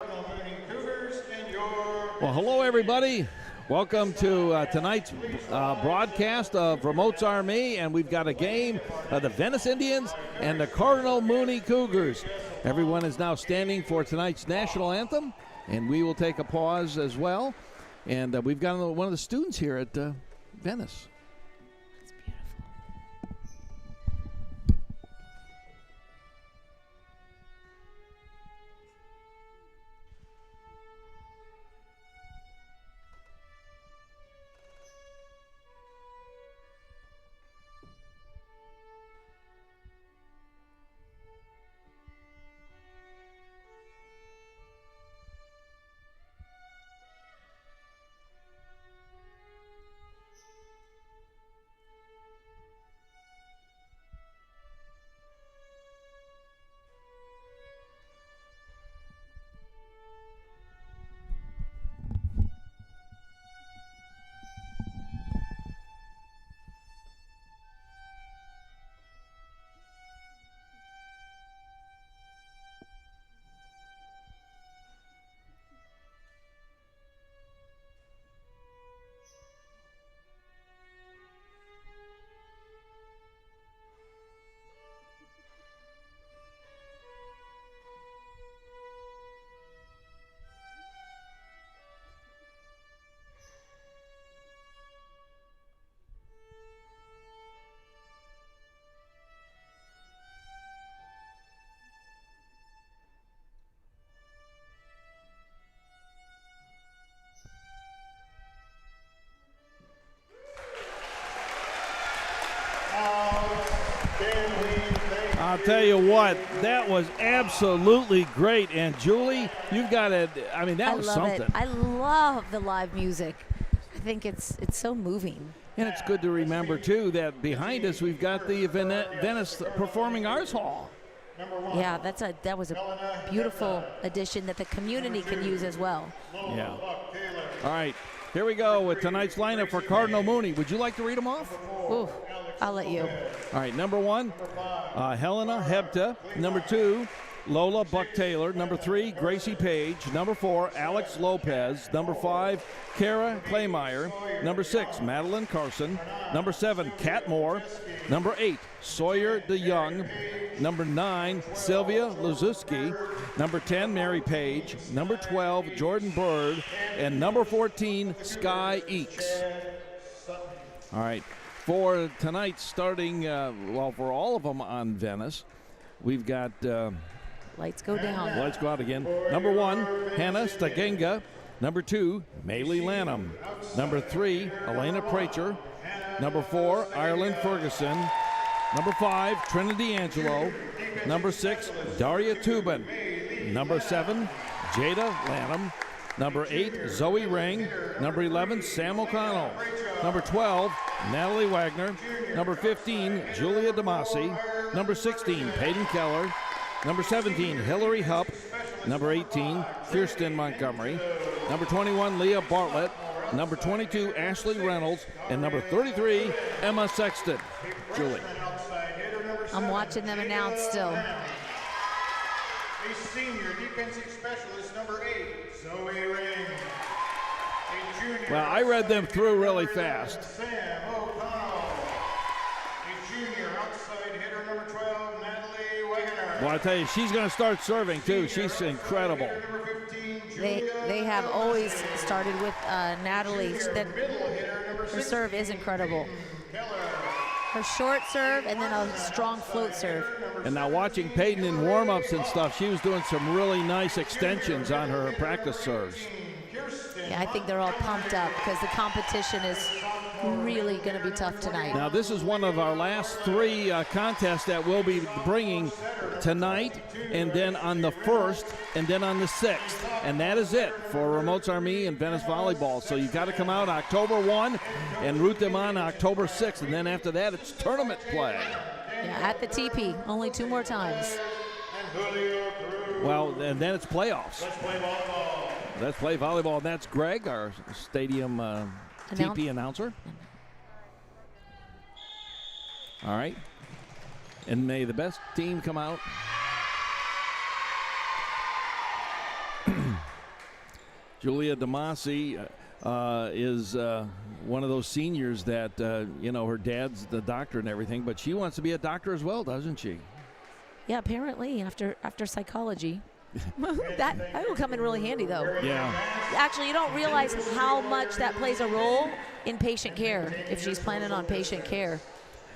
Cardinal Mooney Cougars and your... Well, hello, everybody. Welcome to tonight's broadcast of Remote's Army, and we've got a game of the Venice Indians and the Cardinal Mooney Cougars. Everyone is now standing for tonight's national anthem, and we will take a pause as well. And we've got one of the students here at Venice. That's beautiful. I'll tell you what, that was absolutely great. And Julie, you've got it. I mean, that was something. I love the live music. I think it's so moving. And it's good to remember, too, that behind us we've got the Venice Performing Arts Hall. Yeah, that was a beautiful addition that the community can use as well. Yeah. All right, here we go with tonight's lineup for Cardinal Mooney. Would you like to read them off? Ooh, I'll let you. All right, number 1, Helena Hebta. Number 2, Lola Buck Taylor. Number 3, Gracie Page. Number 4, Alex Lopez. Number 5, Kara Claymeyer. Number 6, Madeline Carson. Number 7, Kat Moore. Number 8, Sawyer DeYoung. Number 9, Sylvia Lazuski. Number 10, Mary Page. Number 12, Jordan Bird. And number 14, Sky Eeks. All right. For tonight, starting, for all of them on Venice, we've got... Lights go down. Lights go out again. Number 1, Hannah Stagenga. Number 2, Maylee Lanham. Number 3, Elena Pracher. Number 4, Ireland Ferguson. Number 5, Trinity Angelo. Number 6, Daria Tubin. Number 7, Jada Lanham. Number 8, Zoe Ring. Number 11, Sam O'Connell. Number 12, Natalie Wagner. Number 15, Julia DeMasi. Number 16, Peyton Keller. Number 17, Hillary Hupp. Number 18, Kirsten Montgomery. Number 21, Leah Bartlett. Number 22, Ashley Reynolds. And number 33, Emma Sexton. Julie. I'm watching them announce still. A senior defensive specialist, number 8, Zoe Ring. A junior... Well, I read them through really fast. Sam O'Connell. A junior outside hitter, number 12, Natalie Wagner. Well, I tell you, she's going to start serving, too. She's incredible. Number 15, They have always started with Natalie. Her serve is incredible. Her short serve and then a strong float serve. And now watching Peyton in warm-ups and stuff, she was doing some really nice extensions on her practice serves. Yeah, I think they're all pumped up because the competition is really going to be tough tonight. Now, this is one of our last 3 contests that we'll be bringing tonight, and then on the 1st, and then on the 6th. And that is it for Remote's Army and Venice Volleyball. So you've got to come out October 1 and root them on October 6th. And then after that, it's tournament play. Yeah, at the TeePee, only 2 more times. Well, and then it's playoffs. Let's play volleyball. And that's Greg, our stadium TeePee announcer. All right. And may the best team come out. Julia DeMasi is one of those seniors that, her dad's the doctor and everything, but she wants to be a doctor as well, doesn't she? Yeah, apparently after psychology. that will come in really handy, though. Yeah. Actually, you don't realize how much that plays a role in patient care if she's planning on patient care,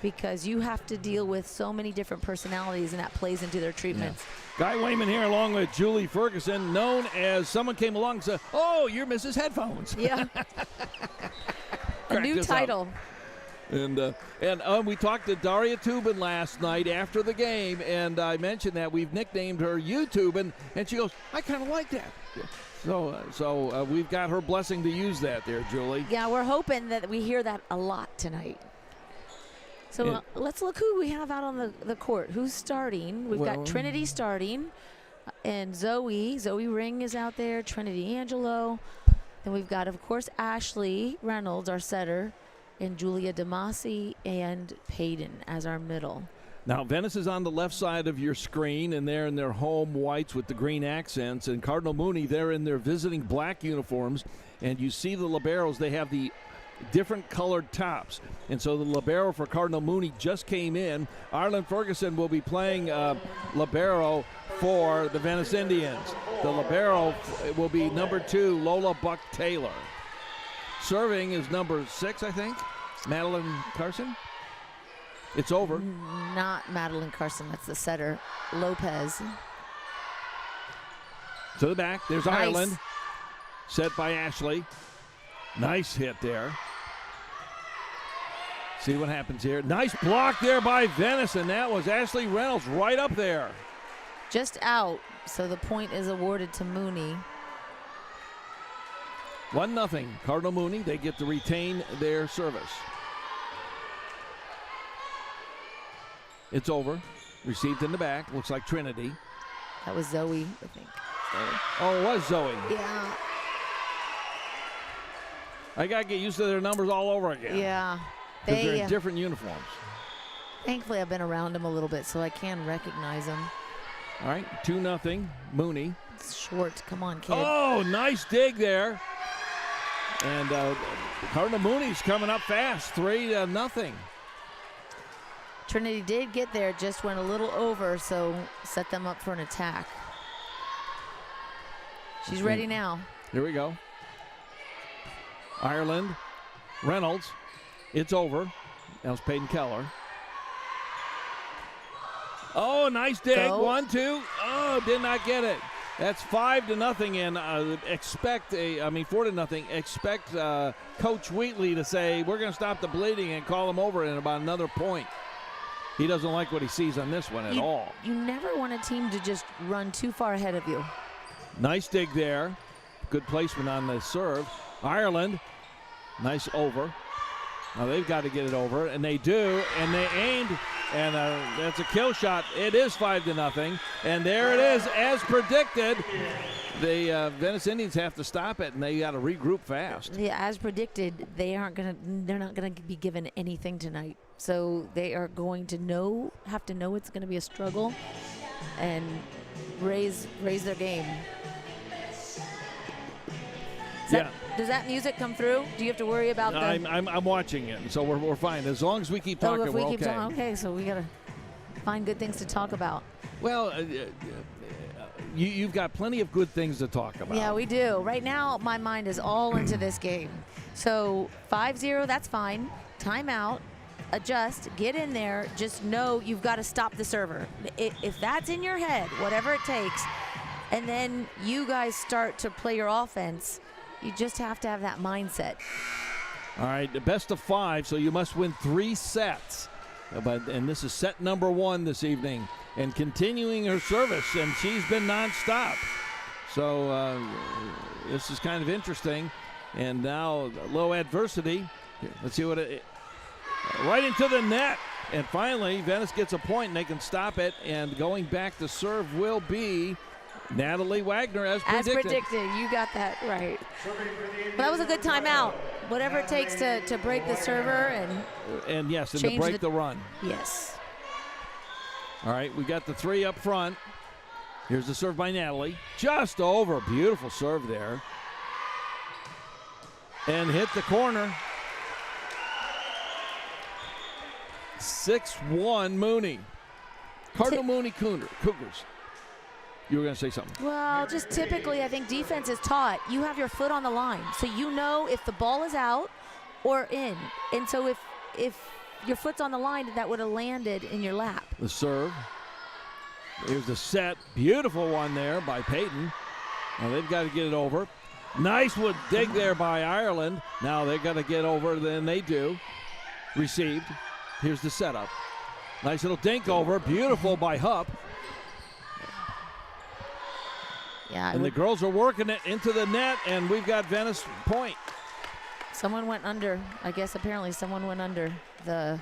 because you have to deal with so many different personalities, and that plays into their treatments. Yeah. Guy Wayman here along with Julie Ferguson, known as someone came along and said, "Oh, you're Mrs. Headphones." Yeah. A new title. And we talked to Daria Tubin last night after the game, and I mentioned that we've nicknamed her YouTubin, and she goes, "I kind of like that." So we've got her blessing to use that there, Julie. Yeah, we're hoping that we hear that a lot tonight. So let's look who we have out on the court. Who's starting? We've got Trinity starting, and Zoe Ring is out there, Trinity Angelo. Then we've got, of course, Ashley Reynolds, our setter, and Julia DeMasi and Payton as our middle. Now, Venice is on the left side of your screen, and they're in their home whites with the green accents. And Cardinal Mooney, they're in their visiting black uniforms. And you see the liberos, they have the different colored tops. And so the libero for Cardinal Mooney just came in. Arlen Ferguson will be playing libero for the Venice Indians. The libero will be number 2, Lola Buck Taylor. Serving is number 6, I think, Madeline Carson. It's over. Not Madeline Carson, that's the setter, Lopez. To the back, there's Nice. Ireland, set by Ashley. Nice hit there. See what happens here. Nice block there by Venice, and that was Ashley Reynolds right up there. Just out, so the point is awarded to Mooney. 1-0, Cardinal Mooney. They get to retain their service. It's over. Received in the back. Looks like Trinity. That was Zoe, I think. Oh, it was Zoe. Yeah. I got to get used to their numbers all over again. Yeah. Because they're in different uniforms. Thankfully, I've been around them a little bit, so I can recognize them. All right, 2-0, Mooney. It's short. Come on, kid. Oh, nice dig there. And Cardinal Mooney's coming up fast, 3-0. Trinity did get there, just went a little over, so set them up for an attack. She's ready now. Here we go. Ireland, Reynolds. It's over. That was Peyton Keller. Oh, nice dig. Go. 1-2. Oh, did not get it. That's 5-0, and expect 4-0. Expect Coach Wheatley to say we're going to stop the bleeding and call him over in about another point. He doesn't like what he sees on this one at all. You never want a team to just run too far ahead of you. Nice dig there. Good placement on the serve. Ireland, nice over. Now they've got to get it over, and they do, and they aimed, and that's a kill shot. It is 5-0, and there it is, as predicted. The Venice Indians have to stop it, and they got to regroup fast. Yeah, as predicted, they're not going to be given anything tonight. So they are going to have to know it's going to be a struggle, and raise their game. Does that music come through? Do you have to worry about that? I'm watching it, so we're fine. As long as we keep talking, if we we're keep okay. talking, okay, so we got to find good things to talk about. Well, you've got plenty of good things to talk about. Yeah, we do. Right now, my mind is all into this game. So 5-0, that's fine. Timeout. Adjust, get in there, just know you've got to stop the server. If that's in your head, whatever it takes, and then you guys start to play your offense, you just have to have that mindset. All right, the best of 5, so you must win 3 sets. And this is set number 1 this evening, and continuing her service, and she's been nonstop. So this is kind of interesting. And now low adversity. Let's see what it. Right into the net, and finally Venice gets a point and they can stop it, and going back to serve will be Natalie Wagner as predicted. As predicted, you got that right. But that was a good timeout. Whatever it takes to break the server and yes, and to break the run. Yes. All right, we got the 3 up front. Here's the serve by Natalie. Just over. Beautiful serve there. and hit the corner. 6-1 Mooney. Cardinal Mooney Cougars. You were going to say something. Well, just typically, I think defense is taught. You have your foot on the line, so you know if the ball is out or in. And so if your foot's on the line, that would have landed in your lap. The serve. Here's the set. Beautiful one there by Peyton. Now they've got to get it over. Nice wood dig there by Ireland. Now they've got to get over, then they do. Received. Here's the setup. Nice little dink over. Beautiful by Hupp. Yeah, and the girls are working it into the net, and we've got Venice point. Someone went under. I guess apparently someone went under the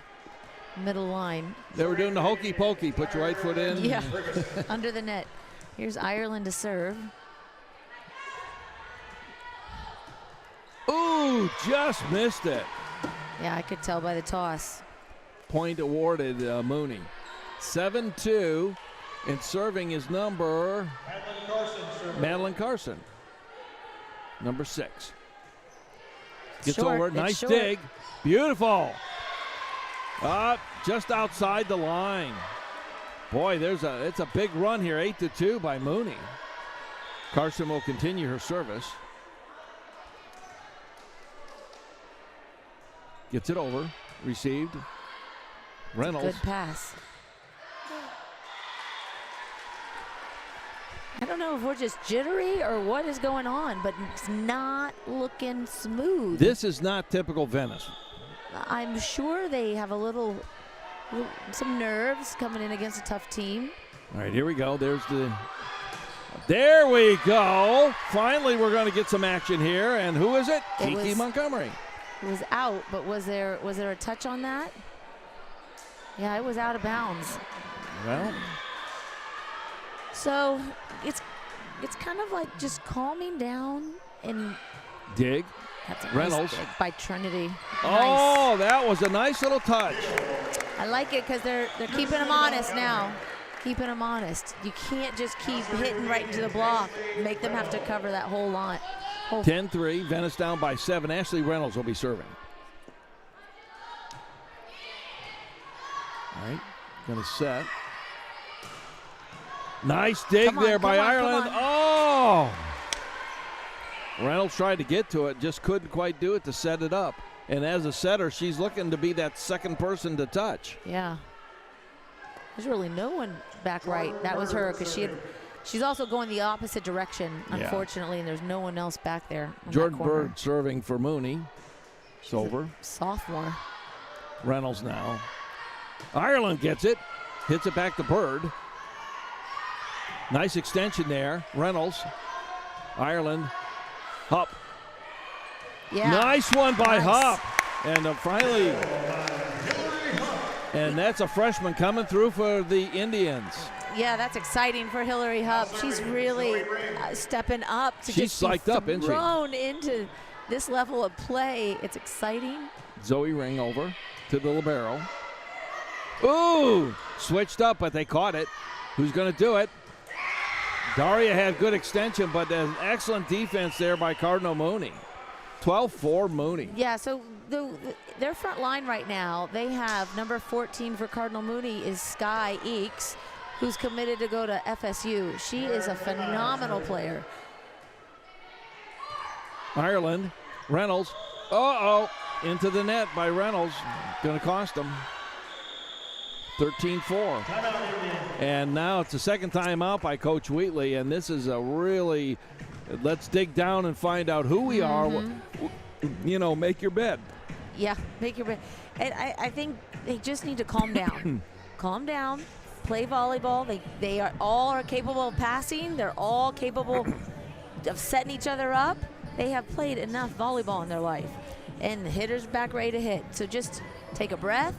middle line. They were doing the hokey pokey. Put your right foot in. Yeah, under the net. Here's Ireland to serve. Ooh, just missed it. Yeah, I could tell by the toss. Point awarded Mooney. 7-2, and serving is number Madeline Carson. Number 6. Gets over. Nice dig. Beautiful. Just outside the line. Boy, it's a big run here. 8-2 by Mooney. Carson will continue her service. Gets it over. Received. Reynolds. Good pass. I don't know if we're just jittery or what is going on, but it's not looking smooth. This is not typical Venice. I'm sure they have some nerves coming in against a tough team. All right, here we go. There we go. Finally, we're going to get some action here. And who is it? Kiki Montgomery. It was out, but was there a touch on that? Yeah, it was out of bounds. Well, so it's kind of like just calming down and dig. That's a Reynolds nice dig by Trinity. Oh, Nice. That was a nice little touch. I like it because they're keeping him honest now. Keeping him honest. You can't just keep hitting right into the block. Make them have to cover that whole line. 10-3, Venice down by 7. Ashley Reynolds will be serving. All right, gonna set. Nice dig there by Ireland. Oh! Reynolds tried to get to it, just couldn't quite do it to set it up. And as a setter, she's looking to be that second person to touch. Yeah. There's really no one back right. That was her because she's also going the opposite direction, unfortunately, and there's no one else back there. Jordan Bird serving for Mooney. It's over. Sophomore. Reynolds now. Ireland gets it. Hits it back to Bird. Nice extension there. Reynolds. Ireland. Hupp. Yeah. Nice one by Hupp. And finally, and that's a freshman coming through for the Indians. Yeah, that's exciting for Hillary Hupp. She's really stepping up to She's psyched up, isn't she? Thrown into this level of play. It's exciting. Zoe Ring over to the libero. Ooh, switched up, but they caught it. Who's going to do it? Daria had good extension, but an excellent defense there by Cardinal Mooney. 12-4 Mooney. Yeah, so their front line right now, they have number 14 for Cardinal Mooney is Sky Eakes, who's committed to go to FSU. She is a phenomenal player. Ireland, Reynolds. Into the net by Reynolds. Going to cost them. 13-4. And now it's the second time out by Coach Wheatley, and this is a really, let's dig down and find out who we are. Make your bed. Yeah, make your bed. And I think they just need to calm down. Calm down, play volleyball. They all are capable of passing. They're all capable of setting each other up. They have played enough volleyball in their life. And the hitter's back ready to hit. So just take a breath,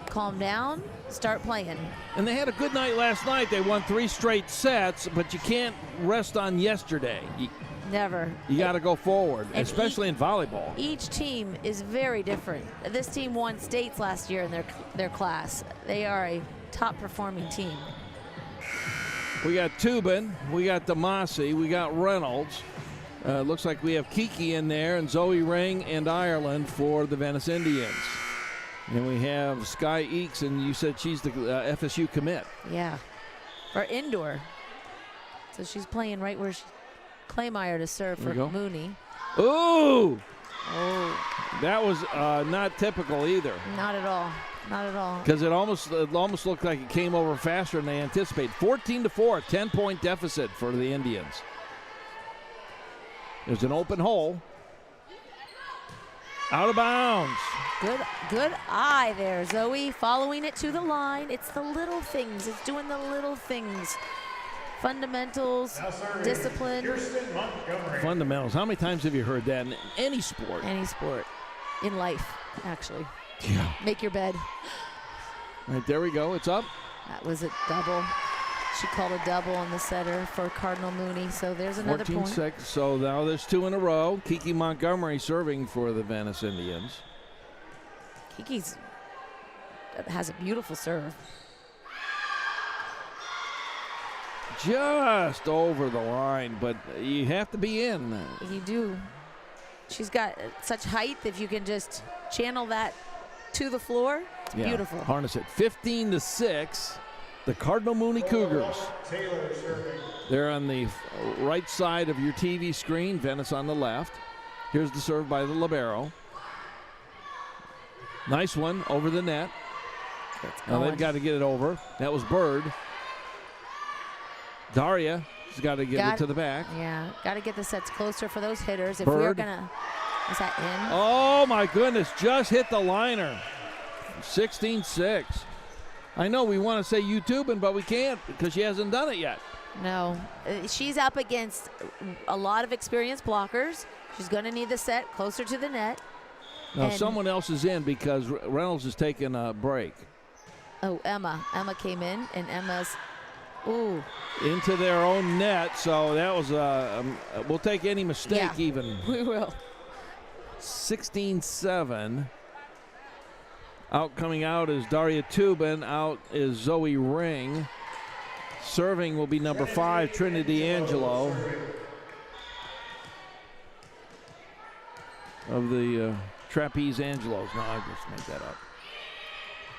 calm down, start playing. And they had a good night last night. They won 3 straight sets, but you can't rest on yesterday. Never. You got to go forward, especially in volleyball. Each team is very different. This team won states last year in their class. They are a top-performing team. We got Tubin, we got Damasi, we got Reynolds. Looks like we have Kiki in there, and Zoe Ring and Ireland for the Venice Indians. And we have Sky Eeks, and you said she's the FSU commit. Yeah, for indoor. So she's playing right where Claymire to serve for Mooney. Ooh! Oh. That was not typical either. Not at all. Not at all. Because it almost looked like it came over faster than they anticipated. 14-4, 10-point deficit for the Indians. There's an open hole. Out of bounds. Good eye there, Zoe. Following it to the line. It's the little things. It's doing the little things. Fundamentals, discipline. Fundamentals. How many times have you heard that in any sport? Any sport. In life, actually. Yeah. Make your bed. All right, there we go. It's up. That was a double. She called a double on the setter for Cardinal Mooney, so there's another 14-6, point. so now there's 2 in a row. Kiki Montgomery serving for the Venice Indians. Kiki's has a beautiful serve. Just over the line, but you have to be in. You do. She's got such height. If you can just channel that to the floor, it's beautiful. Harness it. 15-6. The Cardinal Mooney Cougars. They're on the right side of your TV screen. Venice on the left. Here's the serve by the libero. Nice one over the net. Now they've got to get it over. That was Bird. Daria has got to get it to the back. Yeah, got to get the sets closer for those hitters. If Bird. we're going to, is that in? Oh, my goodness, just hit the liner. 16-6. I know we want to say YouTubing, but we can't because she hasn't done it yet. No, she's up against a lot of experienced blockers. She's going to need the set closer to the net. Now, someone else is in because Reynolds is taking a break. Oh, Emma. Emma came in, and Emma's, ooh. Into their own net, so that was we'll take any mistake even. We will. 16-7. Coming out is Daria Tubin. Out is Zoe Ring. Serving will be number 5, Trinity Angelo. Of the Trapeze Angelos. No, I just made that up.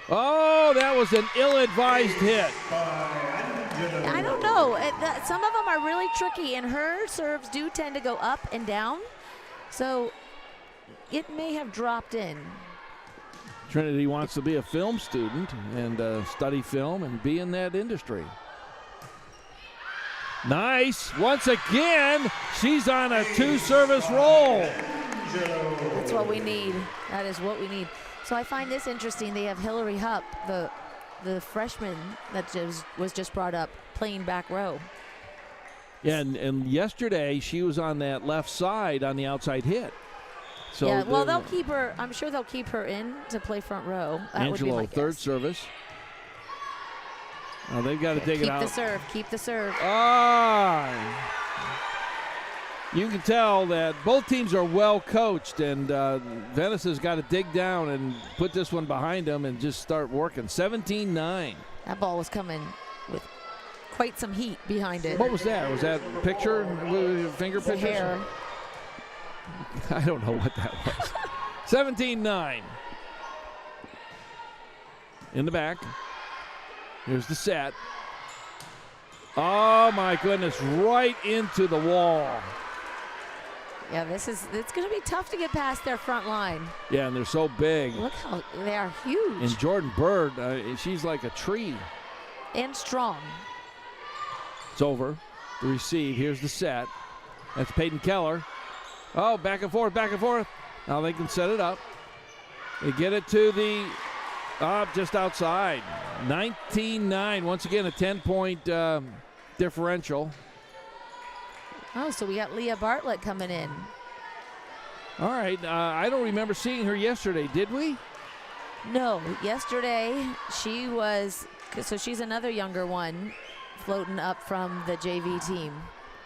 Oh, that was an ill-advised hit. I don't know. Some of them are really tricky, and her serves do tend to go up and down. So it may have dropped in. Trinity wants to be a film student and study film and be in that industry. Nice. Once again, she's on a 2-service roll. That's what we need. That is what we need. So I find this interesting. They have Hillary Hupp, the freshman that was just brought up, playing back row. Yeah, and yesterday she was on that left side on the outside hit. So yeah, well, they'll keep her. I'm sure they'll keep her in to play front row. That Angelo, would be my third guess. service. Now they've got to dig it out. Keep the serve. Keep the serve. Ah! You can tell that both teams are well coached, and Venice has got to dig down and put this one behind them and just start working. 17-9. That ball was coming with quite some heat behind it. What was that? Was that picture? Finger pictures? Hair. I don't know what that was. 17-9. In the back. Here's the set. Oh, my goodness. Right into the wall. Yeah, it's going to be tough to get past their front line. Yeah, and they're so big. Look how they are huge. And Jordan Bird, she's like a tree. And strong. It's over. The receive. Here's the set. That's Peyton Keller. Oh, back and forth, back and forth. Now they can set it up. They get it to the just outside. 19-9. Once again, a 10-point differential. Oh, so we got Leah Bartlett coming in. All right. I don't remember seeing her yesterday. Did we? No. Yesterday, she was – so she's another younger one floating up from the JV team.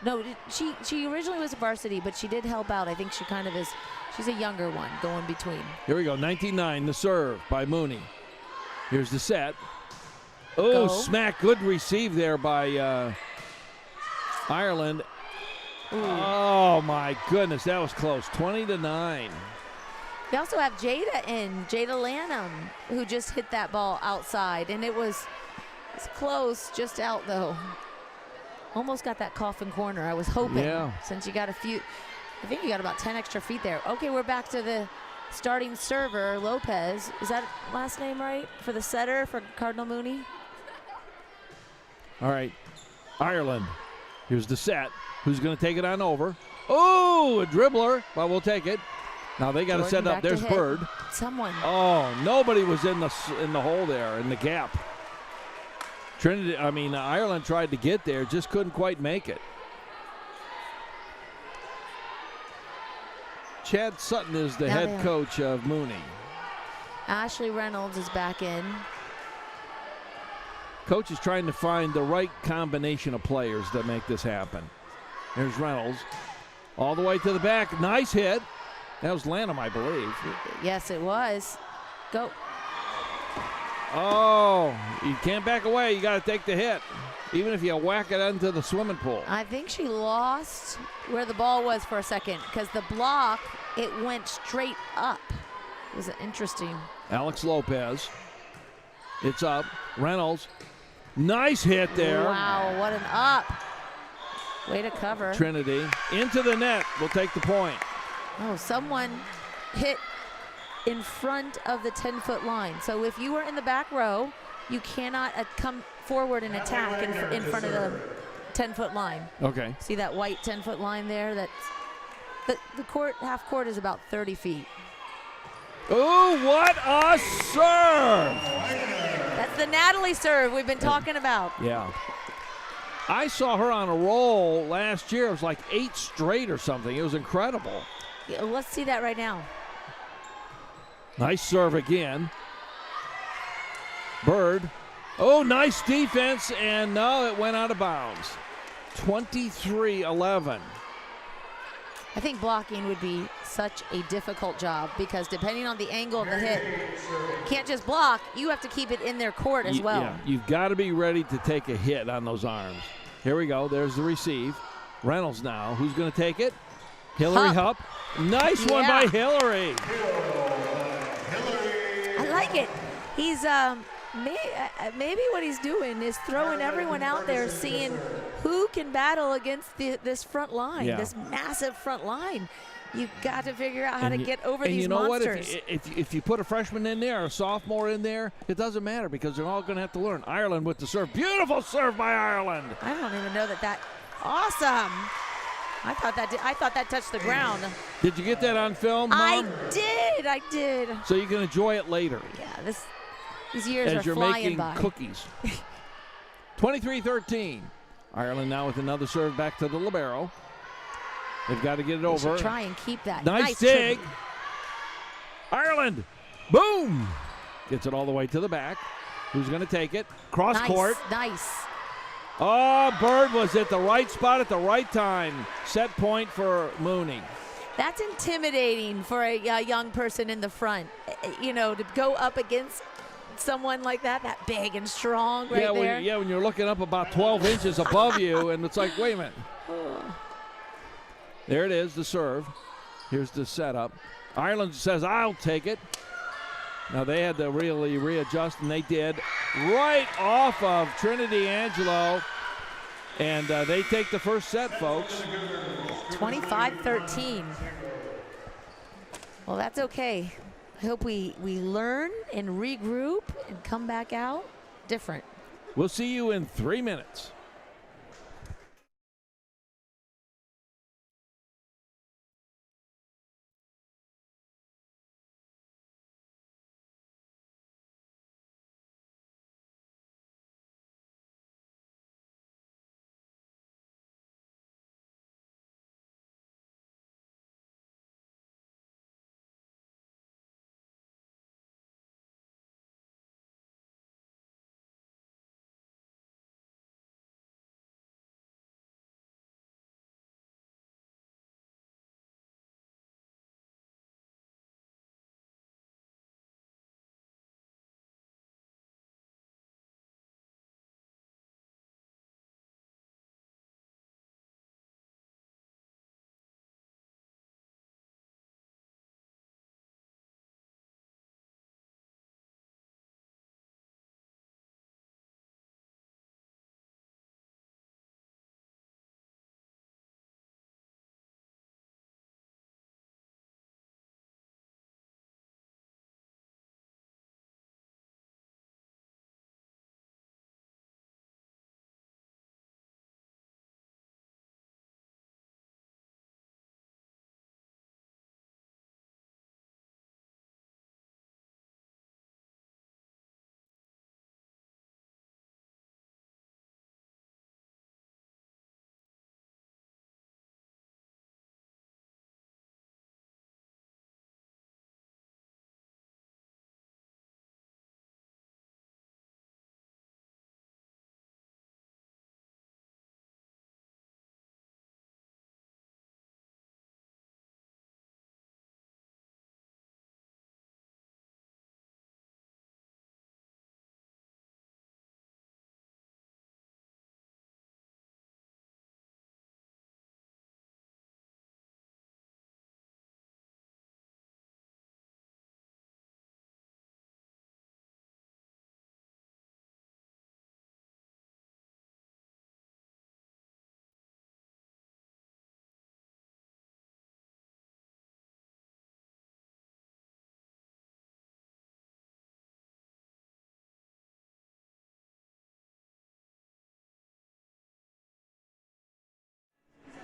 No, she originally was a varsity, but she did help out. I think she kind of is – she's a younger one going between. Here we go. 19-9, the serve by Mooney. Here's the set. Oh, smack. Good receive there by Ireland. Oh, my goodness. That was close. 20-9. We also have Jada Lanham, who just hit that ball outside, and it's close, just out though. Almost got that coffin corner. I was hoping, since you got I think you got about 10 extra feet there. Okay, we're back to the starting server, Lopez. Is that last name right for the setter for Cardinal Mooney? All right, Ireland. Here's the set. Who's going to take it on over? Oh, a dribbler, but we'll take it. Now they got to set up. There's Bird. Someone. Oh, nobody was in the hole there, in the gap. Ireland tried to get there, just couldn't quite make it. Chad Sutton is the head coach of Mooney. Ashley Reynolds is back in. Coach is trying to find the right combination of players that make this happen. There's Reynolds. All the way to the back. Nice hit. That was Lanham, I believe. Yes, it was. Go. Oh, you can't back away. You got to take the hit, even if you whack it into the swimming pool. I think she lost where the ball was for a second because the block, it went straight up. It was interesting. Alex Lopez. It's up. Reynolds. Nice hit there. Wow, what an up. Way to cover. Trinity. Into the net. We'll take the point. Oh, someone hit in front of the 10-foot line. So if you were in the back row, you cannot come forward and attack in front of the 10-foot line. Okay. See that white 10-foot line there? That's the court, half court is about 30 feet. Oh, what a serve! That's the Natalie serve we've been talking about. Yeah. I saw her on a roll last year. It was like 8 straight or something. It was incredible. Yeah, let's see that right now. Nice serve again. Bird. Oh, nice defense, and no, it went out of bounds. 23-11. I think blocking would be such a difficult job because depending on the angle of the hit, you can't just block. You have to keep it in their court as well. Yeah, you've got to be ready to take a hit on those arms. Here we go. There's the receive. Reynolds now. Who's going to take it? Hillary Hupp. Nice one by Hillary. I like it. He's maybe what he's doing is throwing everyone out there, seeing who can battle against this front line, this massive front line. You've got to figure out how to get over these monsters. And you know what? If you put a freshman in there or a sophomore in there, it doesn't matter because they're all going to have to learn. Ireland with the serve. Beautiful serve by Ireland. I don't even know that. Awesome. I thought that touched the ground. Did you get that on film, Mom? I did. So you can enjoy it later. Yeah, these years as are flying you're by. making cookies. 23-13. Ireland now with another serve back to the libero. They've got to get it over. Try and keep that. Nice dig. Ireland. Boom. Gets it all the way to the back. Who's going to take it? Cross court. Nice. Oh, Bird was at the right spot at the right time. Set point for Mooney. That's intimidating for a young person in the front. You know, to go up against someone like that big and strong right there. When you're looking up about 12 inches above you, and it's like, wait a minute. There it is, the serve. Here's the setup. Ireland says, I'll take it. Now they had to really readjust, and they did. Right off of Trinity Angelo. And they take the first set, folks. 25-13. Well, that's okay. I hope we learn and regroup and come back out different. We'll see you in 3 minutes.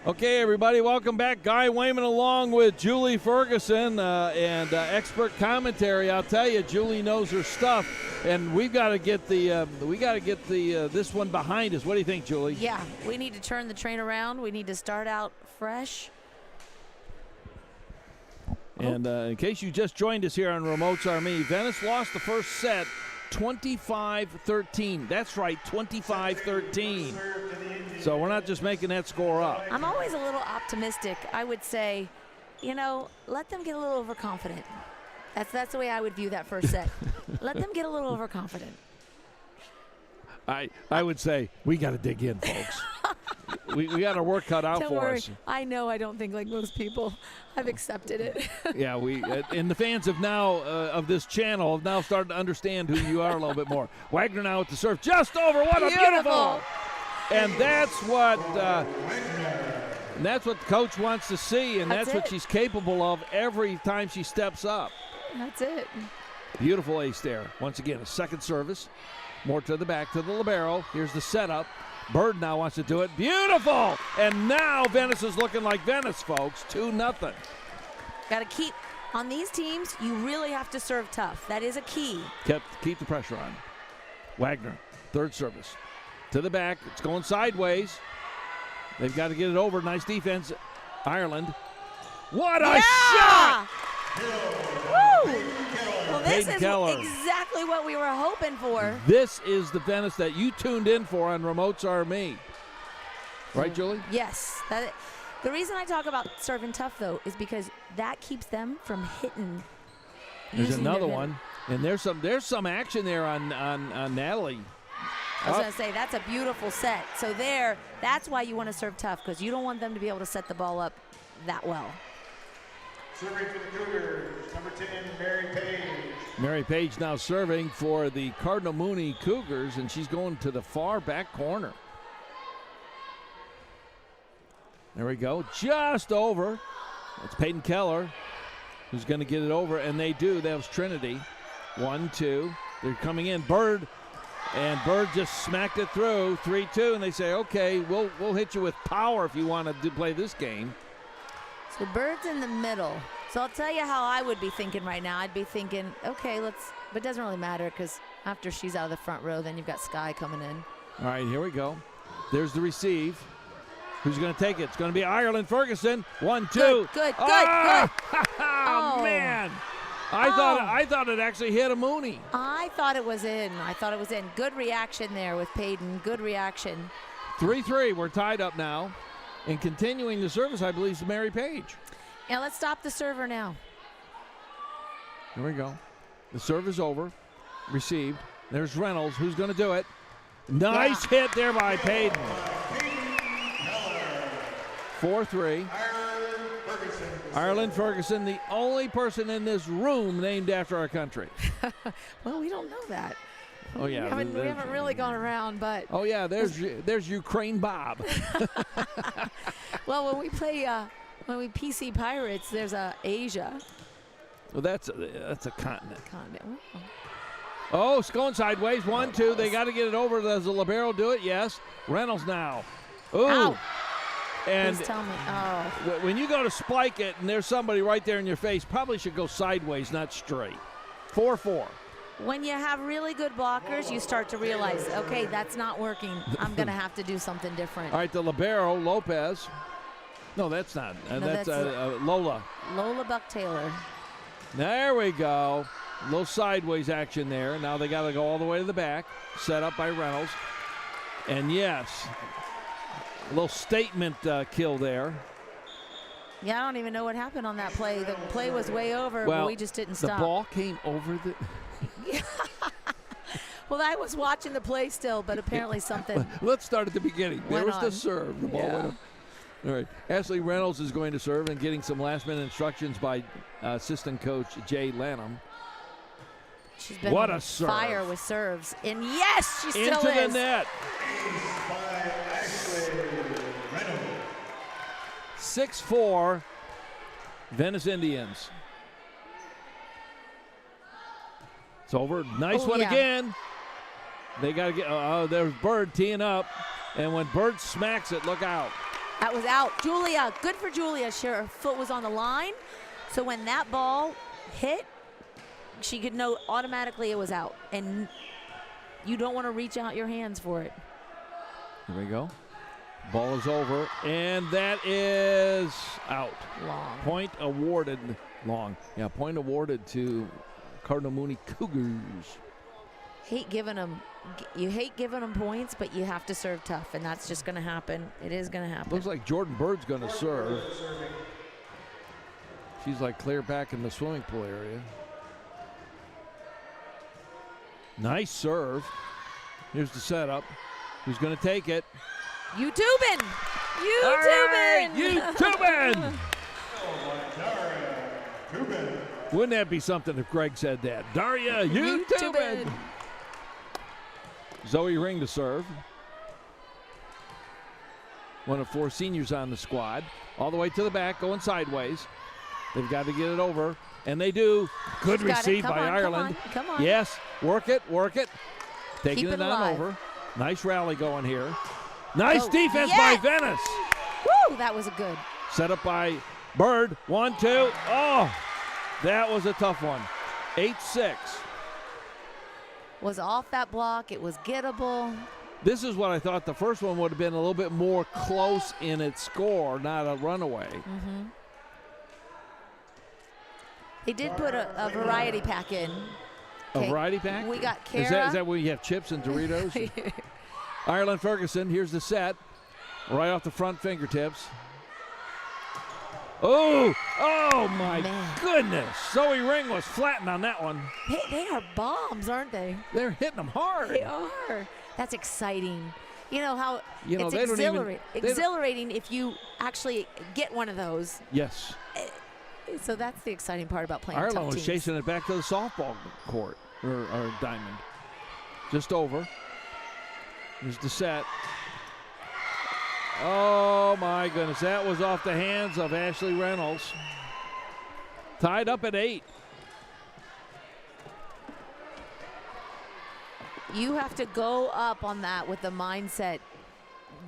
Okay, everybody, welcome back. Guy Wayman along with Julie Ferguson and expert commentary. I'll tell you, Julie knows her stuff, and we've got to get this one behind us. What do you think, Julie? Yeah, we need to turn the train around. We need to start out fresh. And in case you just joined us here on Remotes Army, Venice lost the first set 25-13. That's right, 25-13. So we're not just making that score up. I'm always a little optimistic. I would say, let them get a little overconfident. That's the way I would view that first set. Let them get a little overconfident. I would say we got to dig in, folks. we got our work cut out Don't for worry. us. I know I don't think like most people. I've accepted it. Yeah, we and the fans have now of this channel have now started to understand who you are a little bit more. Wagner now with the serve, just over. What a beautiful! And that's what the coach wants to see, and that's what she's capable of every time she steps up. That's it. Beautiful ace there. Once again, a second service. More to the back to the libero. Here's the setup. Bird now wants to do it. Beautiful! And now Venice is looking like Venice, folks. 2-0. Got to keep on these teams. You really have to serve tough. That is a key. Keep the pressure on. Wagner, third service. To the back. It's going sideways. They've got to get it over. Nice defense. Ireland. What a shot! Woo! Well, this Hayden is Keller. exactly what we were hoping for. This is the Venice that you tuned in for on Remotes Are Me. Right, Julie? Yes. The reason I talk about serving tough, though, is because that keeps them from hitting. There's another one, and there's some action there on Natalie. I was going to say, that's a beautiful set. So that's why you want to serve tough, because you don't want them to be able to set the ball up that well. Serving for the Cougars, number 10, Mary Page. Mary Page now serving for the Cardinal Mooney Cougars, and she's going to the far back corner. There we go, just over. It's Peyton Keller who's going to get it over, and they do. That was Trinity. 1-2. They're coming in. Bird just smacked it through. 3-2, and they say, okay, we'll hit you with power if you want to play this game. So Bird's in the middle. So I'll tell you how I would be thinking right now. I'd be thinking, okay, but it doesn't really matter because after she's out of the front row, then you've got Sky coming in. All right, here we go. There's the receive. Who's going to take it? It's going to be Ireland Ferguson. 1-2. Good. Oh, man. I thought it actually hit a Mooney. I thought it was in. Good reaction there with Peyton. Good reaction. 3-3. We're tied up now. And continuing the service, I believe, is Mary Page. Yeah, let's stop the server now. Here we go. The serve is over. Received. There's Reynolds. Who's going to do it? Nice hit there by Peyton. 4-3. Ireland Ferguson, the only person in this room named after our country. Well, we don't know that. Oh, yeah. We haven't really gone around, but. Oh, yeah, there's Ukraine Bob. Well, when we play, when we PC Pirates, there's Asia. Well, that's a continent. Wow. Oh, it's going sideways. 1-2. They got to get it over. Does the libero do it? Yes. Reynolds now. Ooh. Ow. And please tell me. Oh. When you go to spike it and there's somebody right there in your face, probably should go sideways, not straight. 4-4. When you have really good blockers, you start to realize, okay, that's not working. I'm going to have to do something different. All right, the libero, Lopez. No, that's not. That's Lola. Lola Buck-Taylor. There we go. A little sideways action there. Now they got to go all the way to the back. Set up by Reynolds. And yes, a little statement kill there. Yeah, I don't even know what happened on that play. The play was way over, but we just didn't stop. The ball came over the... Well, I was watching the play still, but apparently something. Let's start at the beginning. There was the serve. The ball went up. All right. Ashley Reynolds is going to serve and getting some last-minute instructions by assistant coach Jay Lanham. She's been what on a serve. Fire with serves. And yes, she still is. Into the net. 6-4, Venice Indians. It's over. Nice one again. They got to get. There's Bird teeing up, and when Bird smacks it, look out. That was out. Julia, good for Julia. Her foot was on the line. So when that ball hit, she could know automatically it was out. And you don't want to reach out your hands for it. Here we go. Ball is over, and that is out. Long. Point awarded. Long. Yeah, point awarded to Cardinal Mooney Cougars. You hate giving them points, but you have to serve tough, and that's just going to happen. It is going to happen. Looks like Jordan Bird's going to serve. She's like clear back in the swimming pool area. Nice serve. Here's the setup. Who's going to take it? YouTubing! Right, YouTubing! Wouldn't that be something if Greg said that? Daria, YouTubing! Zoe Ring to serve. One of 4 seniors on the squad. All the way to the back, going sideways. They've got to get it over, and they do. Good receive by Ireland. Come on. Yes, work it. Taking Keep it on alive. over. Nice rally going here. Nice Go. defense Yes. by Venice. Woo, that was a good. Set up by Bird. 1-2. Oh, that was a tough one. 8-6. Was off that block. It was gettable. This is what I thought the first one would have been a little bit more close in its score, not a runaway. Mm-hmm. They did put a variety pack in. A variety pack? We got Kara. Is that where you have chips and Doritos? Ireland Ferguson, here's the set. Right off the front fingertips. Oh my goodness. Zoe Ring was flattened on that one. They are bombs, aren't they? They're hitting them hard. They are. That's exciting. You know how it's they don't even, exhilarating if you actually get one of those. Yes. So that's the exciting part about playing Ireland tough was teams. chasing it back to the softball court, or diamond. Just over. Here's the set. Oh, my goodness. That was off the hands of Ashley Reynolds. Tied up at 8. You have to go up on that with the mindset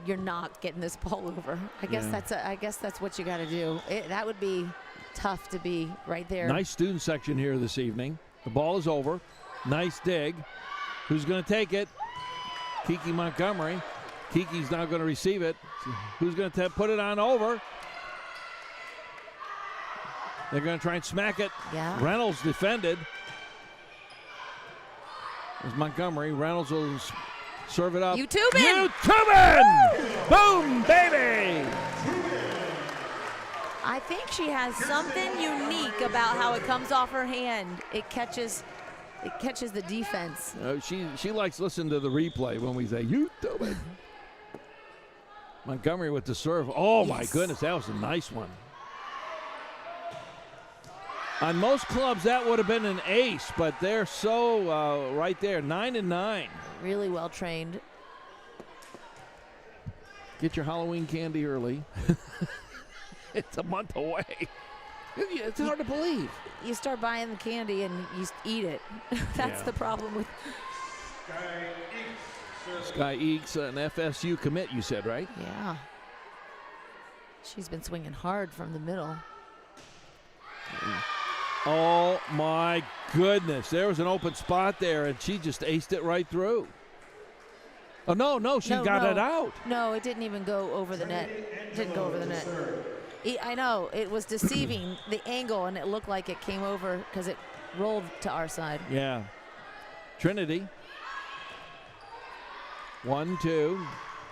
you're not getting this ball over. I guess that's what you got to do. That would be tough to be right there. Nice student section here this evening. The ball is over. Nice dig. Who's going to take it? Kiki Montgomery. Kiki's now going to receive it. Who's going to put it on over? They're going to try and smack it. Yeah. Reynolds defended. There's Montgomery. Reynolds will serve it up. YouTubing! Boom, baby! I think she has something unique about how it comes off her hand. It catches the defense. She likes listening to the replay when we say, YouTubing. Montgomery with the serve. Oh, my goodness, that was a nice one. On most clubs, that would have been an ace, but they're so right there, 9-9. Really well trained. Get your Halloween candy early. It's a month away. It's hard to believe. You start buying the candy and you eat it. That's the problem with Sky Eeks, an FSU commit, you said, right? Yeah. She's been swinging hard from the middle. Oh, my goodness. There was an open spot there, and she just aced it right through. Oh, no, she got it out. No, it didn't even go over the net. Didn't go over the net. I know. It was deceiving, the angle, and it looked like it came over because it rolled to our side. Yeah. Trinity. 1-2.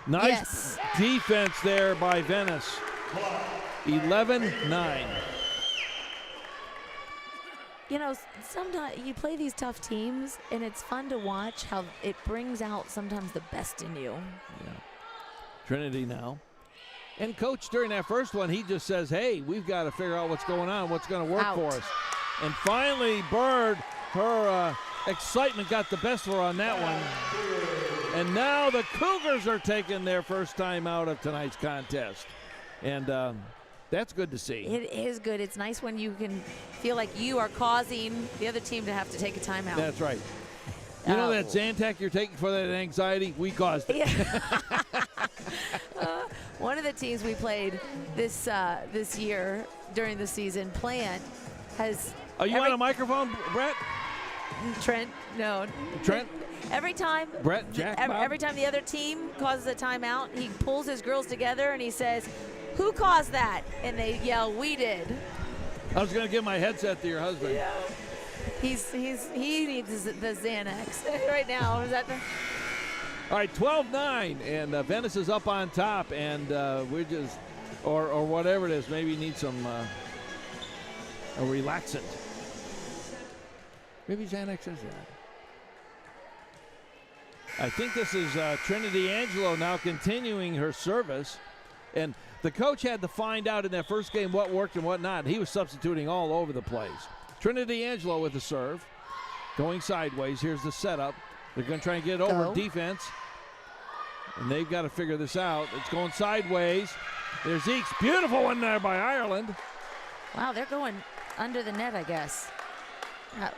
Nice defense there by Venice. 11-9. You know, sometimes you play these tough teams, and it's fun to watch how it brings out sometimes the best in you. Yeah. Trinity now. And Coach, during that first one, he just says, hey, we've got to figure out what's going on, what's going to work for us. And finally, Bird, her excitement got the best of her on that one. And now the Cougars are taking their first time out of tonight's contest. And that's good to see. It is good. It's nice when you can feel like you are causing the other team to have to take a timeout. That's right. You know that Zantac you're taking for that anxiety? We caused it. One of the teams we played this year during the season, Plant has. Are you on a microphone, Brett? Trent, no. Trent? Every time, Brett, Jack, Bob? every time the other team causes a timeout, he pulls his girls together and he says, "Who caused that?" And they yell, "We did." I was going to give my headset to your husband. Yeah. He needs the Xanax right now. Is that the? All right, 12-9, and Venice is up on top, and we're just, or whatever it is, maybe you need some a relaxant. Maybe Xanax is that. I think this is Trinity Angelo now continuing her service, and the coach had to find out in that first game what worked and what not, and he was substituting all over the place. Trinity Angelo with the serve, going sideways. Here's the setup. They're going to try and get it over defense, and they've got to figure this out. It's going sideways. There's Eakes. Beautiful one there by Ireland. Wow, they're going under the net, I guess.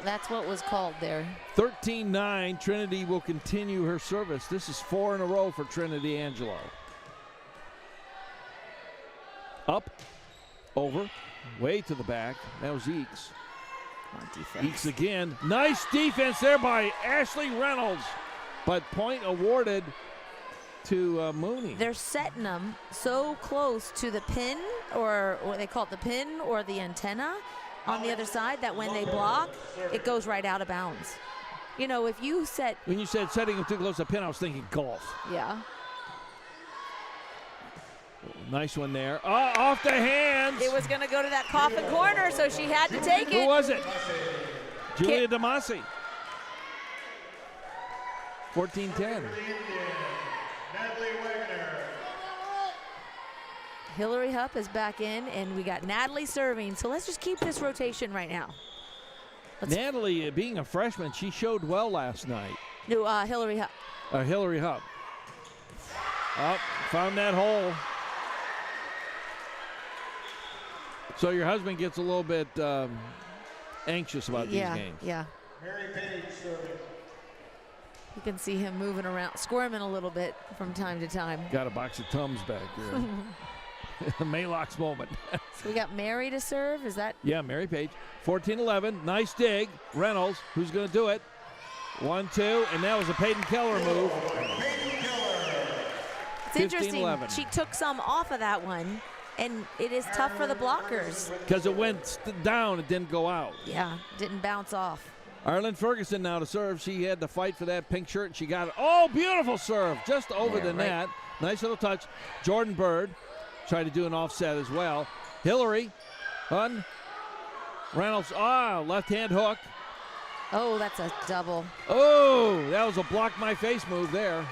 That's what was called there. 13-9. Trinity will continue her service. This is 4 in a row for Trinity Angelo. Up, over, way to the back. That was Eakes. On defense. Eakes again. Nice defense there by Ashley Reynolds. But point awarded to Mooney. They're setting them so close to the pin, or what they call it, the pin or the antenna on the other side, that when they block, it goes right out of bounds. You know, if you set... When you said setting them too close to the pin, I was thinking golf. Yeah. Nice one there. Oh, off the hands. It was going to go to that coffin corner, so she had to take it. Who was it? Julia DeMasi. 14-10. Hillary Hupp is back in, and we got Natalie serving. So let's just keep this rotation right now. Natalie, being a freshman, she showed well last night. No, Hillary Hupp. Hillary Hupp. Oh, found that hole. So your husband gets a little bit anxious about these games. Yeah. Mary Page serving. You can see him moving around, squirming a little bit from time to time. Got a box of Tums back here. Maylocks moment. So we got Mary to serve. Is that? Yeah, Mary Page. 14-11. Nice dig. Reynolds, who's going to do it? 1-2, and that was a Peyton Keller move. It's interesting. She took some off of that one, and it is tough for the blockers. Because it went down, it didn't go out. Yeah, didn't bounce off. Arlen Ferguson now to serve. She had to fight for that pink shirt, and she got it. Oh, beautiful serve. Just over the net. Nice little touch. Jordan Bird tried to do an offset as well. Hillary, Reynolds, left-hand hook. Oh, that's a double. Oh, that was a block my face move there.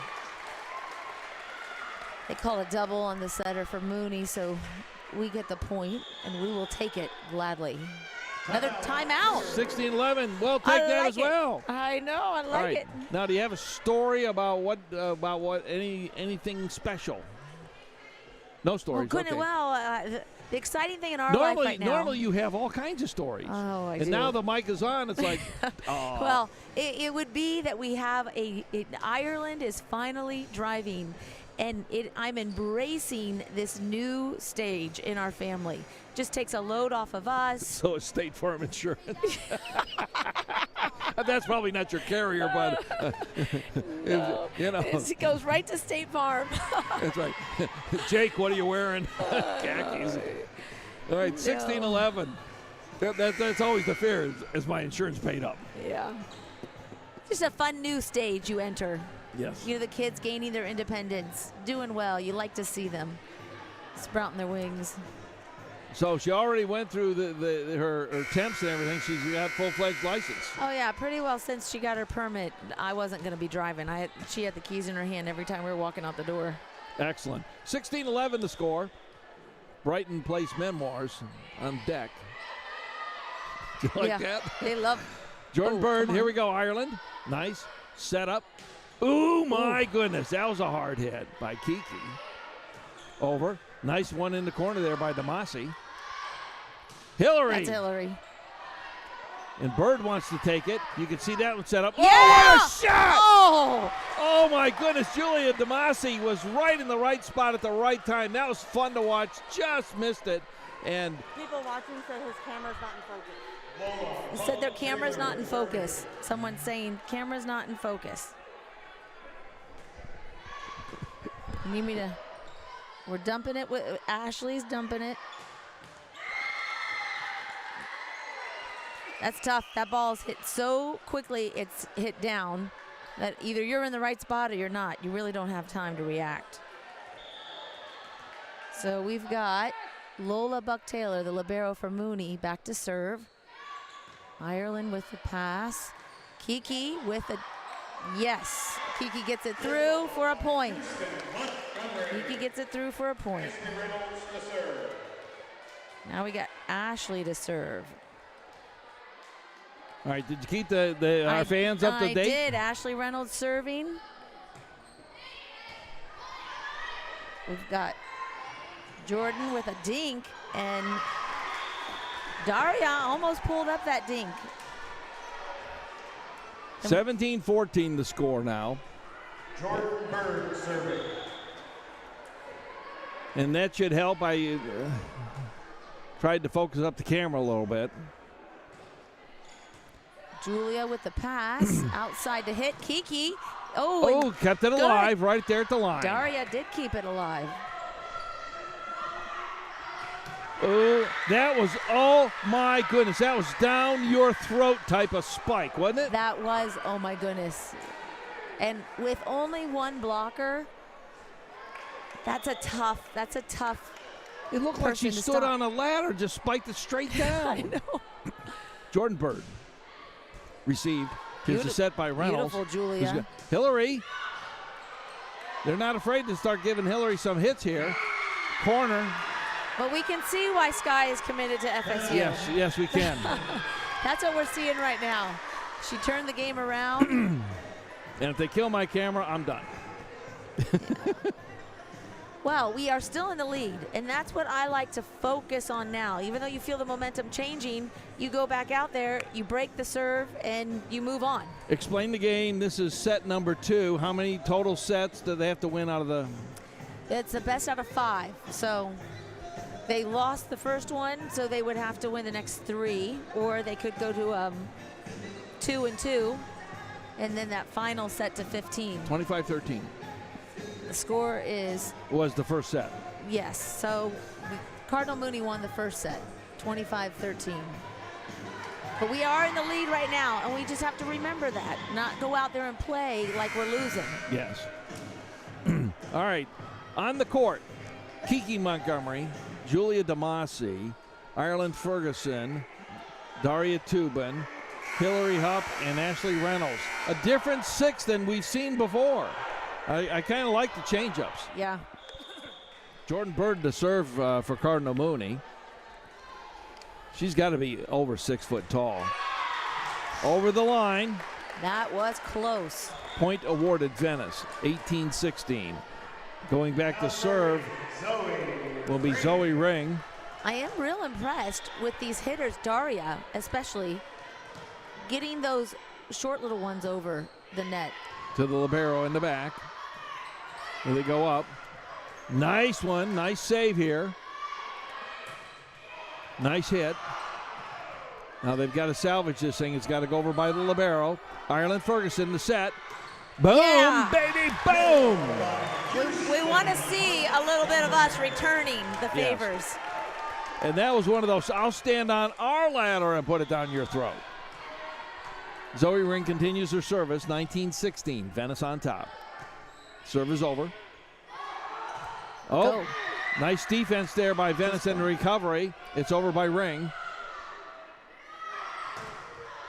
They call a double on the setter for Mooney, so we get the point, and we will take it gladly. Another timeout. 16-11. We'll take that as well. I know. I like it. Now, do you have a story about anything special? No stories. The exciting thing in our life right now. Normally, you have all kinds of stories. Oh, I do. And now the mic is on. It's like, oh. Well, it would be that we have Ireland is finally driving. And I'm embracing this new stage in our family. Just takes a load off of us. So it's State Farm Insurance. That's probably not your carrier, but no, it goes right to State Farm. That's right. Jake, what are you wearing? Khakis. All right, 16-11. That's always the fear. Is my insurance paid up? Yeah. Just a fun new stage you enter. Yes. You know, the kids gaining their independence, doing well. You like to see them sprouting their wings. So she already went through her temps and everything. She's got full-fledged license. Oh, yeah, pretty well since she got her permit. I wasn't going to be driving. She had the keys in her hand every time we were walking out the door. Excellent. 16-11 the score. Brighton Place Memoirs on deck. Do you like that? They love Jordan Bird, here we go, Ireland. Nice. Set up. Ooh, my goodness. That was a hard hit by Kiki. Over. Nice one in the corner there by DeMasi. Hillary. That's Hillary. And Bird wants to take it. You can see that one set up. Yeah! Oh, what a shot! Oh! Oh my goodness, Julia Damasi was right in the right spot at the right time. That was fun to watch. Just missed it. And people watching said his camera's not in focus. He said their camera's not in focus. Someone's saying camera's not in focus. You need me to? We're dumping it. Ashley's dumping it. That's tough. That ball's hit so quickly, it's hit down that either you're in the right spot or you're not. You really don't have time to react. So we've got Lola Buck-Taylor, the libero for Mooney, back to serve. Ireland with the pass. Kiki with a, yes. Kiki gets it through for a point. Kiki gets it through for a point. Now we got Ashley to serve. all right, did you keep our fans up to date? I did. Ashley Reynolds serving. We've got Jordan with a dink, and Daria almost pulled up that dink. 17-14 the score now. Jordan Bird serving. And that should help. I tried to focus up the camera a little bit. Julia with the pass, outside to hit. Kiki. Oh, kept it alive right there at the line. Daria did keep it alive. Oh, that was, oh my goodness, that was down your throat type of spike, wasn't it? That was, oh my goodness. And with only one blocker, that's a tough. It looked like she person to stood stop. on a ladder, just spiked it straight down. I know. Jordan Bird received. Here's the set by Reynolds. Beautiful, Julia. Hillary. They're not afraid to start giving Hillary some hits here. Corner. But we can see why Sky is committed to FSU. Yes, we can. That's what we're seeing right now. She turned the game around. And if they kill my camera, I'm done. Well, we are still in the lead, and that's what I like to focus on now. Even though you feel the momentum changing, you go back out there, you break the serve, and you move on. Explain the game. This is set number 2. How many total sets do they have to win out of the? It's the best out of 5. So they lost the first one, so they would have to win the next 3, or they could go to 2-2, and then that final set to 15. 25-13. The score was the first set. Yes. So Cardinal Mooney won the first set, 25-13. But we are in the lead right now, and we just have to remember that, not go out there and play like we're losing. Yes. All right. On the court, Kiki Montgomery, Julia Damasi, Ireland Ferguson, Daria Tubin, Hillary Hupp, and Ashley Reynolds. A different 6 than we've seen before. I kind of like the change-ups. Yeah. Jordan Bird to serve for Cardinal Mooney. She's got to be over 6 foot tall. Over the line. That was close. Point awarded Venice, 18-16. Going back to serve will be Zoe Ring. I am real impressed with these hitters, Daria especially, getting those short little ones over the net. To the libero in the back. Here they go up. Nice one. Nice save here. Nice hit. Now they've got to salvage this thing. It's got to go over by the libero. Ireland Ferguson, the set. Boom, Yeah. baby, boom. We want to see a little bit of us returning the favors. Yes. And that was one of those, I'll stand on our ladder and put it down your throat. Zoe Ring continues her service, 19-16. Venice on top. Serve is over. Oh, nice defense there by Venice in the recovery. It's over by Ring.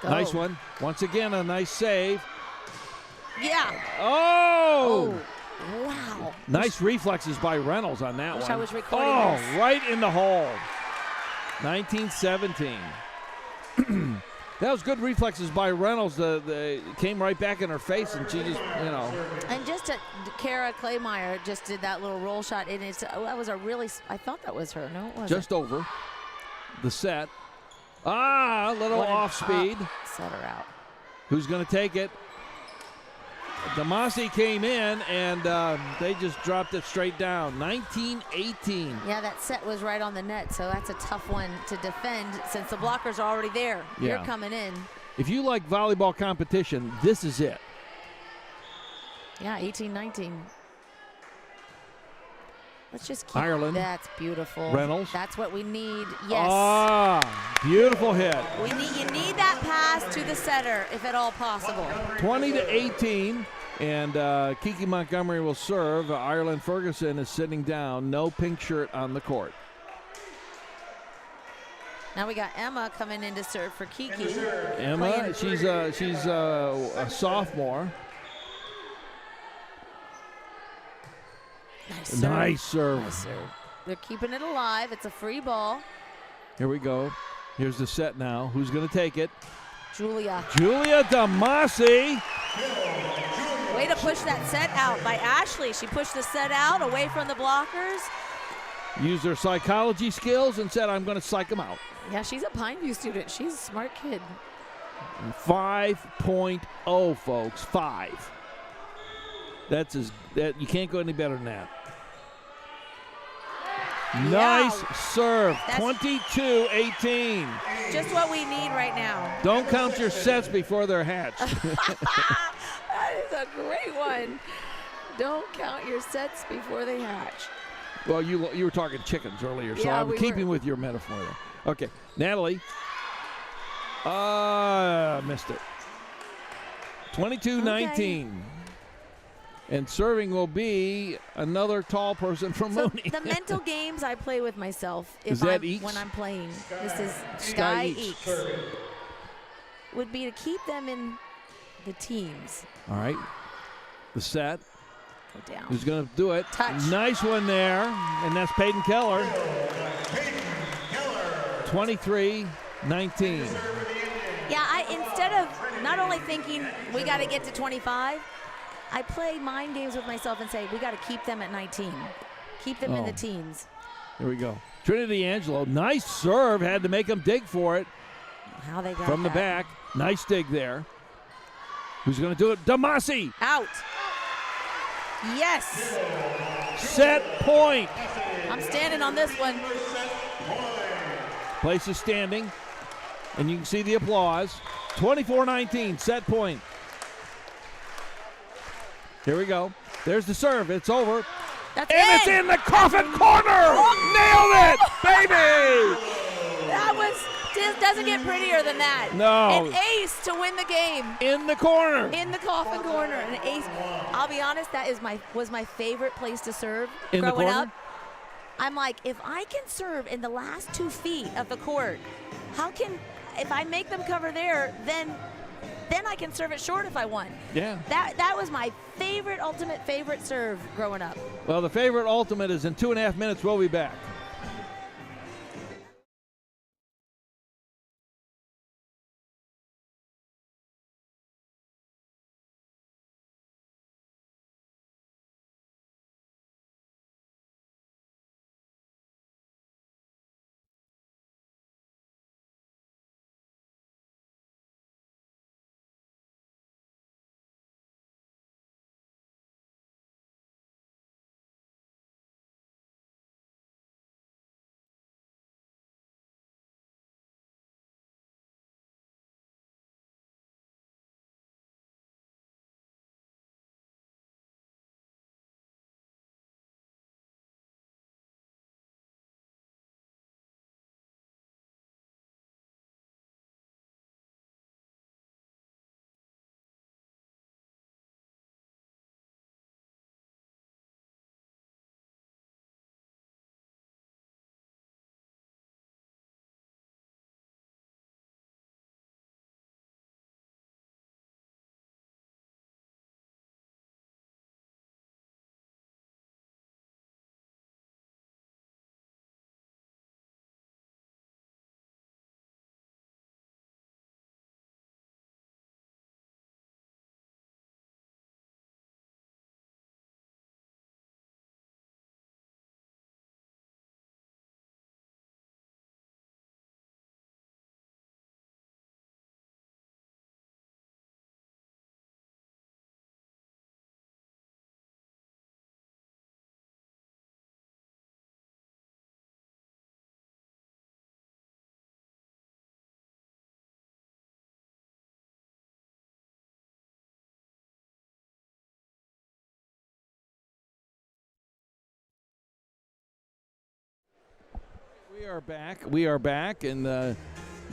Go. Nice one. Once again, a nice save. Yeah. Oh! Wow. Nice reflexes by Reynolds on that Wish one. I was recording this. Right in the hole. 19-17. That was good reflexes by Reynolds. The came right back in her face, and she just, And just Kara Claymeyer just did that little roll shot, and that was a really, I thought that was her. No, it wasn't. just over the set. A little off speed. Set her out. Who's going to take it? Damasi came in, and they just dropped it straight down. 19-18. Yeah, that set was right on the net, so that's a tough one to defend since the blockers are already there. Yeah. You're coming in. If you like volleyball competition, this is it. Yeah, 18-19. Let's just keep. Ireland. That's beautiful. Reynolds. That's what we need. Yes. Ah, beautiful hit. You need that pass to the setter if at all possible. 20-18, and Kiki Montgomery will serve. Ireland Ferguson is sitting down. No pink shirt on the court. Now we got Emma coming in to serve for Kiki. Emma, she's a sophomore. Nice serve. Nice serve. They're keeping it alive. It's a free ball. Here we go. Here's the set now. Who's going to take it? Julia Damasi. Way to push that set out by Ashley. She pushed the set out away from the blockers. Used her psychology skills and said, I'm going to psych them out. Yeah, she's a Pineview student. She's a smart kid. 5.0, folks. 5. You can't go any better than that. Nice serve. 22-18. Just what we need right now. Don't count your sets before they're hatched. That is a great one. Don't count your sets before they hatch. Well, you were talking chickens earlier, so Yeah, I'm keeping with your metaphor there. Okay, Natalie. Missed it. 22-19. Okay. And serving will be another tall person from Mooney. The mental games I play with myself when I'm playing. This is Sky Eeks. Would be to keep them in the teams. All right. The set. Go down. Who's going to do it? Touch. Nice one there. And that's Peyton Keller. 23-19. Yeah, instead of not only thinking we got to get to 25, I play mind games with myself and say, we got to keep them at 19. Keep them in the teens. Here we go. Trinity Angelo, nice serve. Had to make them dig for it. How they got from the back. Nice dig there. Who's going to do it? Damasi. Out. Yes. Set point. I'm standing on this one. Place is standing. And you can see the applause. 24-19, set point. Here we go. There's the serve. It's over. It's in the coffin corner. Nailed it, baby. That doesn't get prettier than that. No. An ace to win the game. In the corner. In the coffin corner. An ace. I'll be honest, that was my favorite place to serve growing up. I'm like, if I can serve in the last 2 feet of the court, if I make them cover there, then I can serve it short if I want. Yeah. That was my ultimate favorite serve growing up. Well, the favorite ultimate is in 2.5 minutes. We'll be back. We are back, and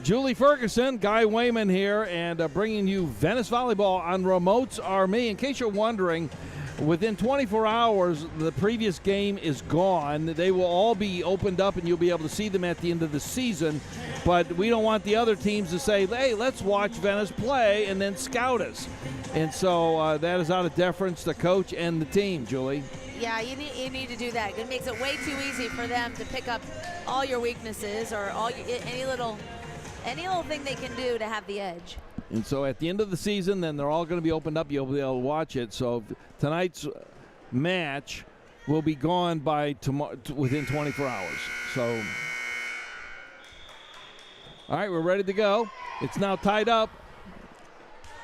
Julie Ferguson, Guy Wayman here, and bringing you Venice Volleyball on Remotes Are Me. In case you're wondering, within 24 hours, the previous game is gone. They will all be opened up, and you'll be able to see them at the end of the season. But we don't want the other teams to say, hey, let's watch Venice play, and then scout us. And so that is out of deference to coach and the team, Julie. Yeah, you need to do that. It makes it way too easy for them to pick up all your weaknesses or any little thing they can do to have the edge. And so at the end of the season, then they're all going to be opened up. You'll be able to watch it. So tonight's match will be gone by within 24 hours. So, all right, we're ready to go. It's now tied up.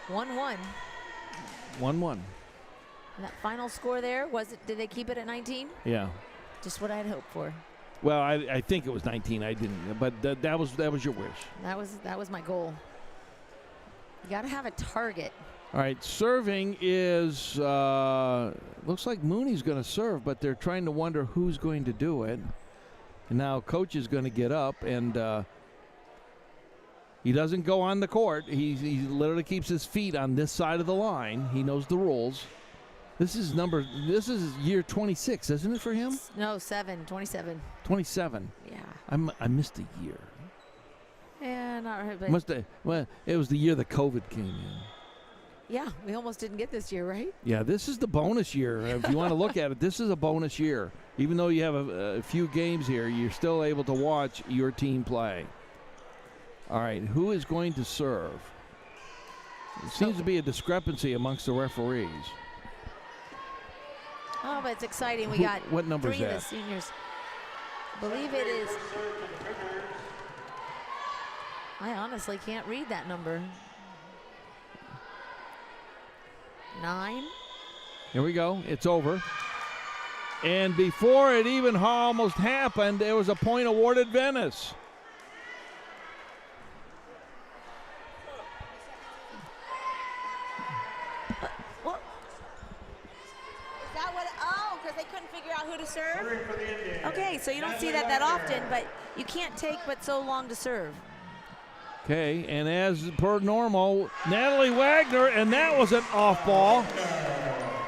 1-1. 1-1. And that final score there, did they keep it at 19? Yeah. Just what I'd hoped for. Well, I think it was 19. I didn't, but that was your wish. That was my goal. You got to have a target. All right, serving is looks like Mooney's going to serve, but they're trying to wonder who's going to do it. And now coach is going to get up, and he doesn't go on the court. He literally keeps his feet on this side of the line. He knows the rules. This is year 26, isn't it, for him? No, 27. 27. Yeah. I missed a year. Yeah, not right, but Well, it was the year the COVID came in. yeah, we almost didn't get this year, right? Yeah, this is the bonus year. If you want to look at it, this is a bonus year. Even though you have a few games here, you're still able to watch your team play. All right, who is going to serve? It seems to be a discrepancy amongst the referees. Oh, but it's exciting. We got what number is 3 of that? the seniors. I believe it is. I honestly can't read that number. 9. Here we go. It's over. And before it even almost happened, there was a point awarded Venice. Because they couldn't figure out who to serve? Okay, so you don't see that often, but you can't take but so long to serve. Okay, and as per normal, Natalie Wagner, and that was an off ball.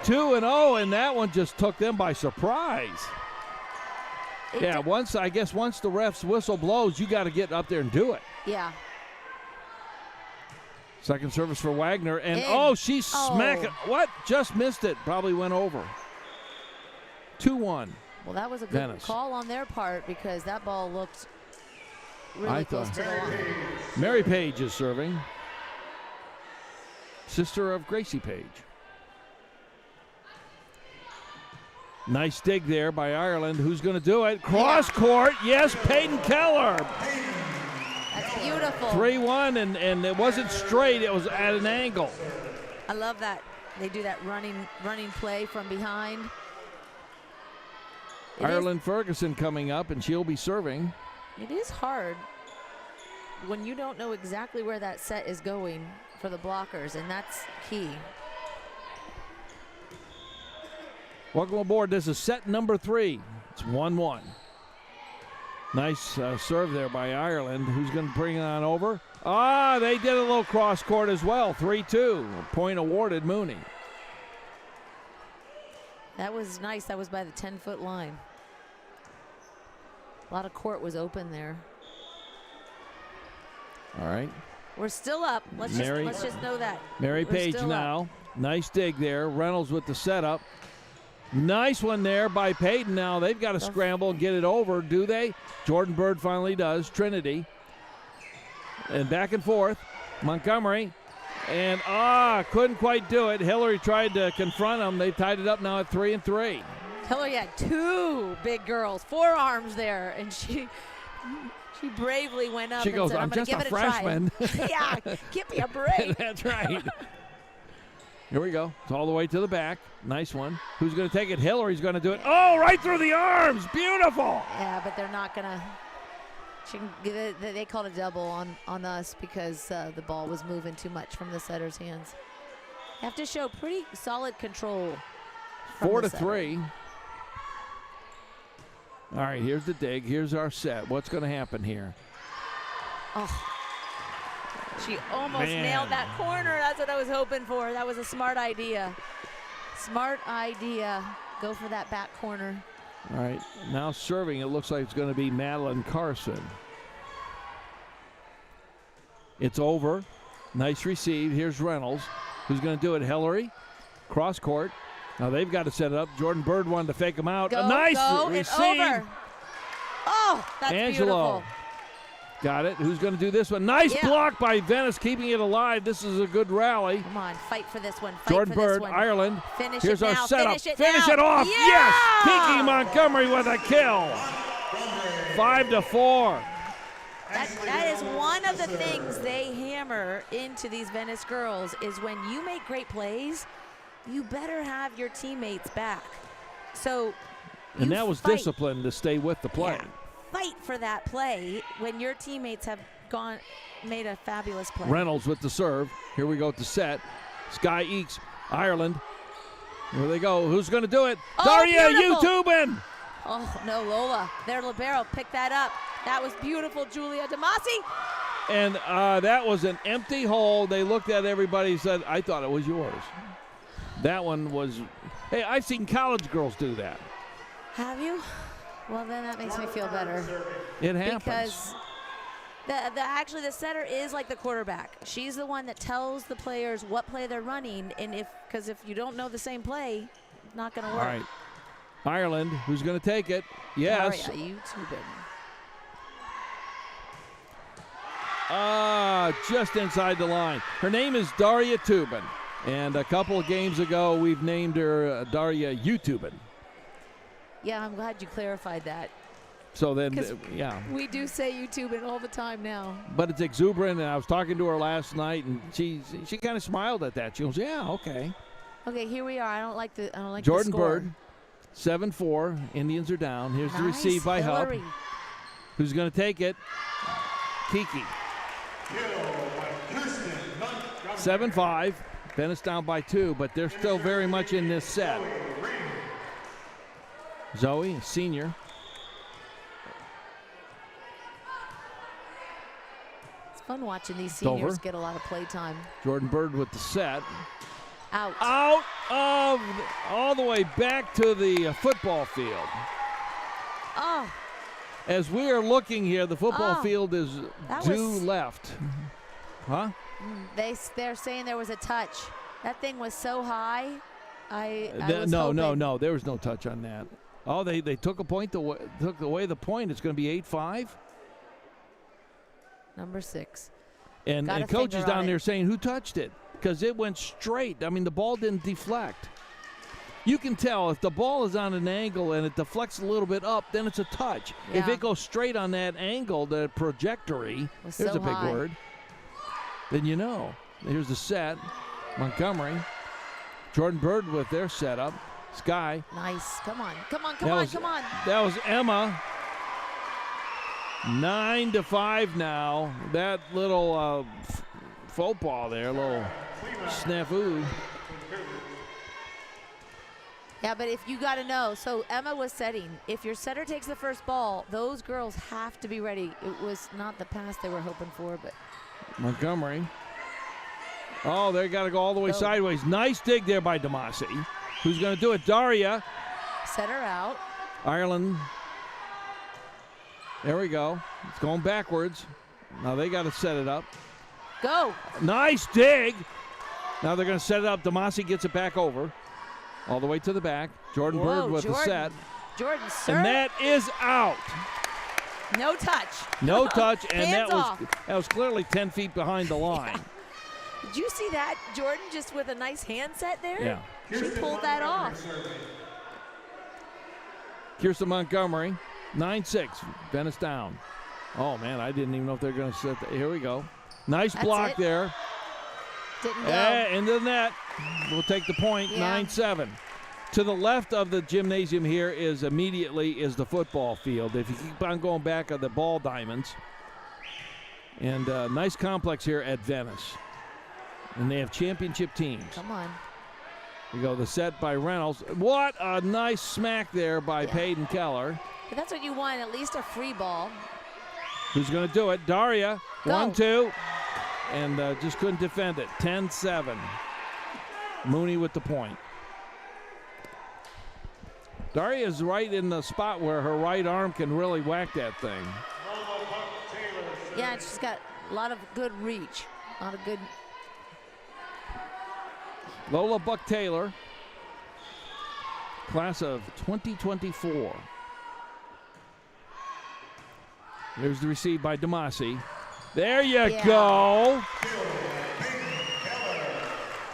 2-0, and that one just took them by surprise. Once the ref's whistle blows, you got to get up there and do it. Yeah. Second service for Wagner, and she smacked it. What? Just missed it. Probably went over. 2-1. Well, that was a good Venice. call on their part because that ball looked really close to the line. Mary Page is serving. Sister of Gracie Page. Nice dig there by Ireland. Who's going to do it? Cross court. Yes, Peyton Keller. That's beautiful. 3-1, and it wasn't straight. It was at an angle. I love that. They do that running play from behind. Ireland Ferguson coming up, and she'll be serving. It is hard when you don't know exactly where that set is going for the blockers, and that's key. Welcome aboard. This is set number 3. It's 1-1. Nice serve there by Ireland. Who's going to bring it on over? They did a little cross court as well. 3-2. Point awarded Mooney. That was nice. That was by the 10-foot line. A lot of court was open there. All right. We're still up. Let's just know that. Mary Page now. Up. Nice dig there. Reynolds with the setup. Nice one there by Peyton. Now they've got to scramble and get it over, do they? Jordan Bird finally does. Trinity. And back and forth. Montgomery. And couldn't quite do it. Hillary tried to confront him. They tied it up now at 3-3. Hillary had 2 big girls, forearms there, and she bravely went up. She and goes, said, I'm just give a it freshman. Try. Yeah, give me a break. That's right. Here we go. It's all the way to the back. Nice one. Who's going to take it? Hillary's going to do it. Oh, right through the arms. Beautiful. Yeah, but they're not going to. They called a double on us because the ball was moving too much from the setter's hands. You have to show pretty solid control. 4-3. All right, here's the dig. Here's our set. What's going to happen here? Oh. She almost Man. nailed that corner. That's what I was hoping for. That was a smart idea. Smart idea. Go for that back corner. All right, now serving, it looks like it's going to be Madeline Carson. It's over. Nice receive. Here's Reynolds. Who's going to do it? Hillary. Cross court. Now they've got to set it up. Jordan Bird wanted to fake him out. Go, a nice go, receive. and over. Oh, that's Angelo. beautiful. Got it. Who's going to do this one? Nice block by Venice, keeping it alive. This is a good rally. Come on, fight for this one. Fight Jordan for this Bird, one. Ireland. Finish Here's it our now. setup. Finish it off. Yeah! Yes. Kiki Montgomery with a kill. 5-4. That is one of the things they hammer into these Venice girls is when you make great plays, you better have your teammates back. So And that was fight. discipline to stay with the play. Yeah. Fight for that play when your teammates have made a fabulous play. Reynolds with the serve. Here we go with the set. Sky Eeks, Ireland. Here they go. Who's going to do it? Oh, Daria beautiful. Utubin. Oh, no, Lola. Their libero picked that up. That was beautiful, Julia Damasi. And that was an empty hole. They looked at everybody and said, I thought it was yours. That one was, hey, I've seen college girls do that. Have you? Well, then that makes me feel better. It happens. Because actually the setter is like the quarterback. She's the one that tells the players what play they're running, and because if you don't know the same play, it's not going to work. All right. Ireland, who's going to take it? Yes. Daria Utubin. Just inside the line. Her name is Daria Tubin. And a couple of games ago, we've named her Daria Utubin. Yeah, I'm glad you clarified that. So then, 'Cause yeah. We do say Utubin all the time now. But it's exuberant, and I was talking to her last night, and she kind of smiled at that. She goes, yeah, okay. Okay, here we are. I don't like the Jordan score. Bird, 7-4. Indians are down. Here's the receive by Hillary. Hubb. Who's going to take it? Kiki. 7-5. Venice down by 2, but they're still very much in this set. Zoe, senior. It's fun watching these seniors over. get a lot of play time. Jordan Bird with the set. Out. Out of all the way back to the football field. Oh, As we are looking here, the football field is due left. Huh? they're saying there was a touch. That thing was so high. I was No. hoping. There was no touch on that. Oh, they took a point. Took away the point. It's going to be 8-5. Number 6. And Got a coach is finger down on there it. saying, who touched it? Because it went straight. I mean, the ball didn't deflect. You can tell if the ball is on an angle and it deflects a little bit up, then it's a touch. If Yeah. it goes straight on that angle, the trajectory, Was there's so a big high. word, then you know. Here's the set. Montgomery. Jordan Bird with their setup. Sky. Nice. Come on. Come on. That was Emma. 9-5 now. That little faux ball there, little snafu. Yeah, but if you got to know, so Emma was setting. If your setter takes the first ball, those girls have to be ready. It was not the pass they were hoping for, but Montgomery. Oh, they got to go all the way sideways. Nice dig there by Damasi. Who's going to do it? Daria. set her out. Ireland. There we go. It's going backwards. Now they got to set it up. Go. Nice dig. Now they're going to set it up. Damasi gets it back over. All the way to the back. Jordan Bird with the set. Jordan, sir. And that is out. No touch. No touch, and Hands off. that was clearly 10 feet behind the line. Did you see that? Jordan just with a nice hand set there? Yeah. She pulled that off. Kirsten Montgomery, 9-6. Venice down. Oh, man, I didn't even know if they're going to set that. Here we go. Nice That's block it. there. Didn't go. Into the net. We'll take the point, Yeah. 9-7. To the left of the gymnasium here is the football field. If you keep on going back of the ball diamonds. And nice complex here at Venice. And they have championship teams. Come on. We go the set by Reynolds. What a nice smack there by Peyton Keller. But that's what you want, at least a free ball. Who's going to do it? Daria. Go. 1-2. And just couldn't defend it. 10-7. Mooney with the point. Daria's right in the spot where her right arm can really whack that thing. Yeah, she's got a lot of good reach. A lot of good. Lola Buck Taylor, class of 2024. There's the receive by Damasi. There you go.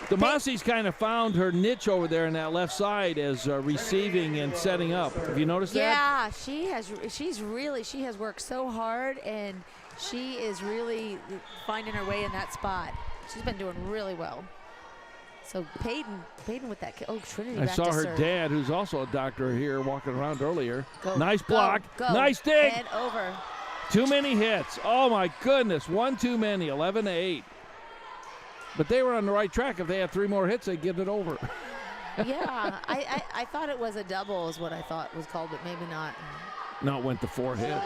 Damasi's kind of found her niche over there in that left side as receiving and setting up. Have you noticed that? Yeah, she has worked so hard, and she is really finding her way in that spot. She's been doing really well. So Peyton with that. Oh, Trinity. I back saw to her serve. dad, who's also a doctor here, walking around earlier. Go, nice go, block. go. Nice dig. And over. Too many hits. Oh, my goodness. One too many. 11-8. But they were on the right track. If they had 3 more hits, they'd get it over. Yeah, I thought it was a double is what I thought was called, but maybe not. No, it went to 4 hits.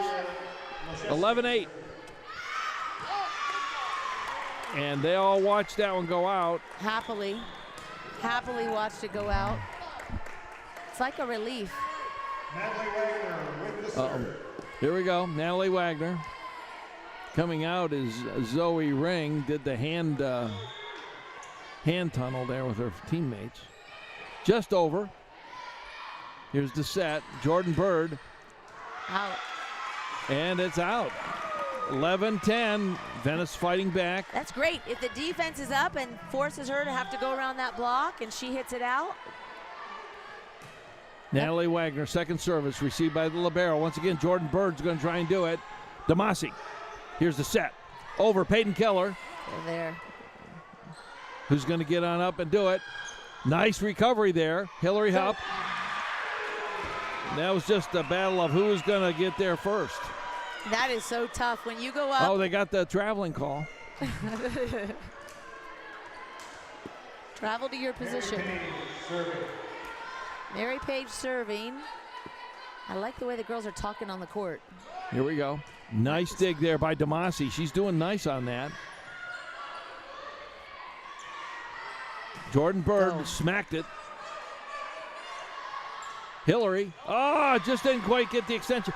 11-8. And they all watched that one go out. Happily watched it go out. It's like a relief. Natalie Wagner with the serve. Here we go. Natalie Wagner. Coming out is Zoe Ring. Did the hand tunnel there with her teammates. Just over. Here's the set. Jordan Bird. Out. And it's out. 11-10. Venice fighting back. That's great. If the defense is up and forces her to have to go around that block and she hits it out. Natalie Wagner, second service, received by the libero. Once again, Jordan Bird's going to try and do it. Damasi. Here's the set. Over Peyton Keller. They're there. Who's going to get on up and do it. Nice recovery there. Hillary Hupp. That was just a battle of who was going to get there first. That is so tough. When you go up. Oh, they got the traveling call. Travel to your position. Mary Page serving. I like the way the girls are talking on the court. Here we go. Nice dig there by Damasi. She's doing nice on that. Jordan Bird smacked it. Hillary. Oh, just didn't quite get the extension.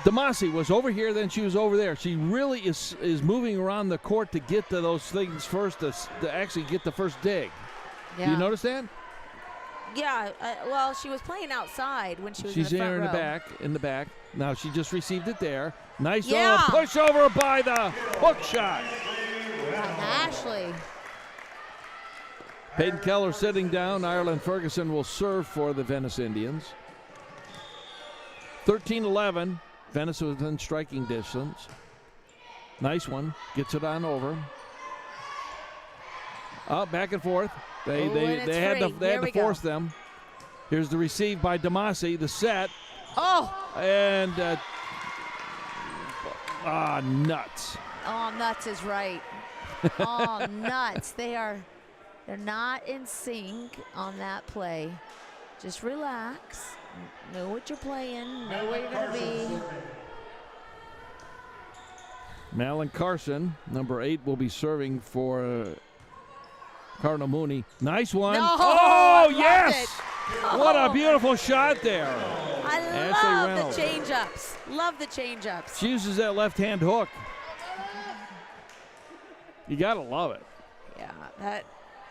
Damasi was over here, then she was over there. She really is moving around the court to get to those things first, to actually get the first dig. Yeah. Do you notice that? Yeah, well, she was playing outside when she was in the front row. in the back. Now she just received it there. Nice Yeah. pushover by the hook shot. Ashley. Peyton Keller sitting down. Ireland Ferguson will serve for the Venice Indians. 13-11. Venice within striking distance. Nice one. Gets it on over. Back and forth. They had to force them. Here's the receive by Damasi. The set. Oh. And nuts. Oh, nuts is right. Oh, nuts. They're not in sync on that play. Just relax. Know what you're playing. Know where you're going to be. Malin Carson, number 8, will be serving for Cardinal Mooney. Nice one. No, oh, yes! Oh. What a beautiful shot there. I love the change-ups. Love the change-ups. She uses that left-hand hook. You got to love it. Yeah,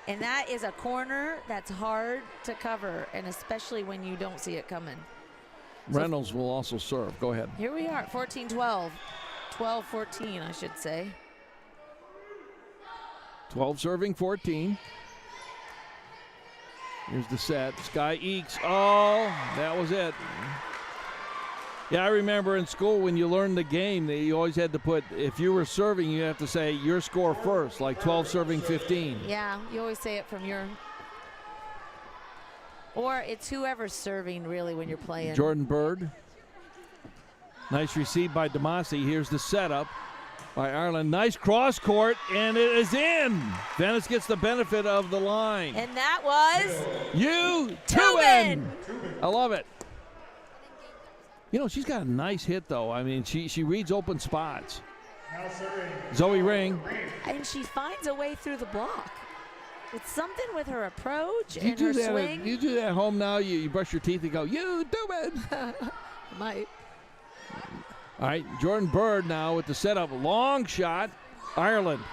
that is a corner that's hard to cover, and especially when you don't see it coming. Reynolds will also serve. Go ahead. Here we are, 14-12. 12-14, I should say. 12 serving, 14. Here's the set. Sky Eeks. Oh, that was it. Yeah, I remember in school when you learned the game, you always had to put, if you were serving, you have to say your score first, like 12 serving 15. Yeah, you always say it from your, or it's whoever's serving really when you're playing. Jordan Bird. Nice receive by Damasi. Here's the setup by Ireland. Nice cross court, and it is in. Venice gets the benefit of the line. And that was Tubin. I love it. You know, she's got a nice hit, though. I mean, she reads open spots. Now serving. Zoe Ring. And she finds a way through the block. It's something with her approach You and do her that swing. you do that at home now. You brush your teeth and go, you do it. Might. All right, Jordan Bird now with the setup. Long shot. Ireland.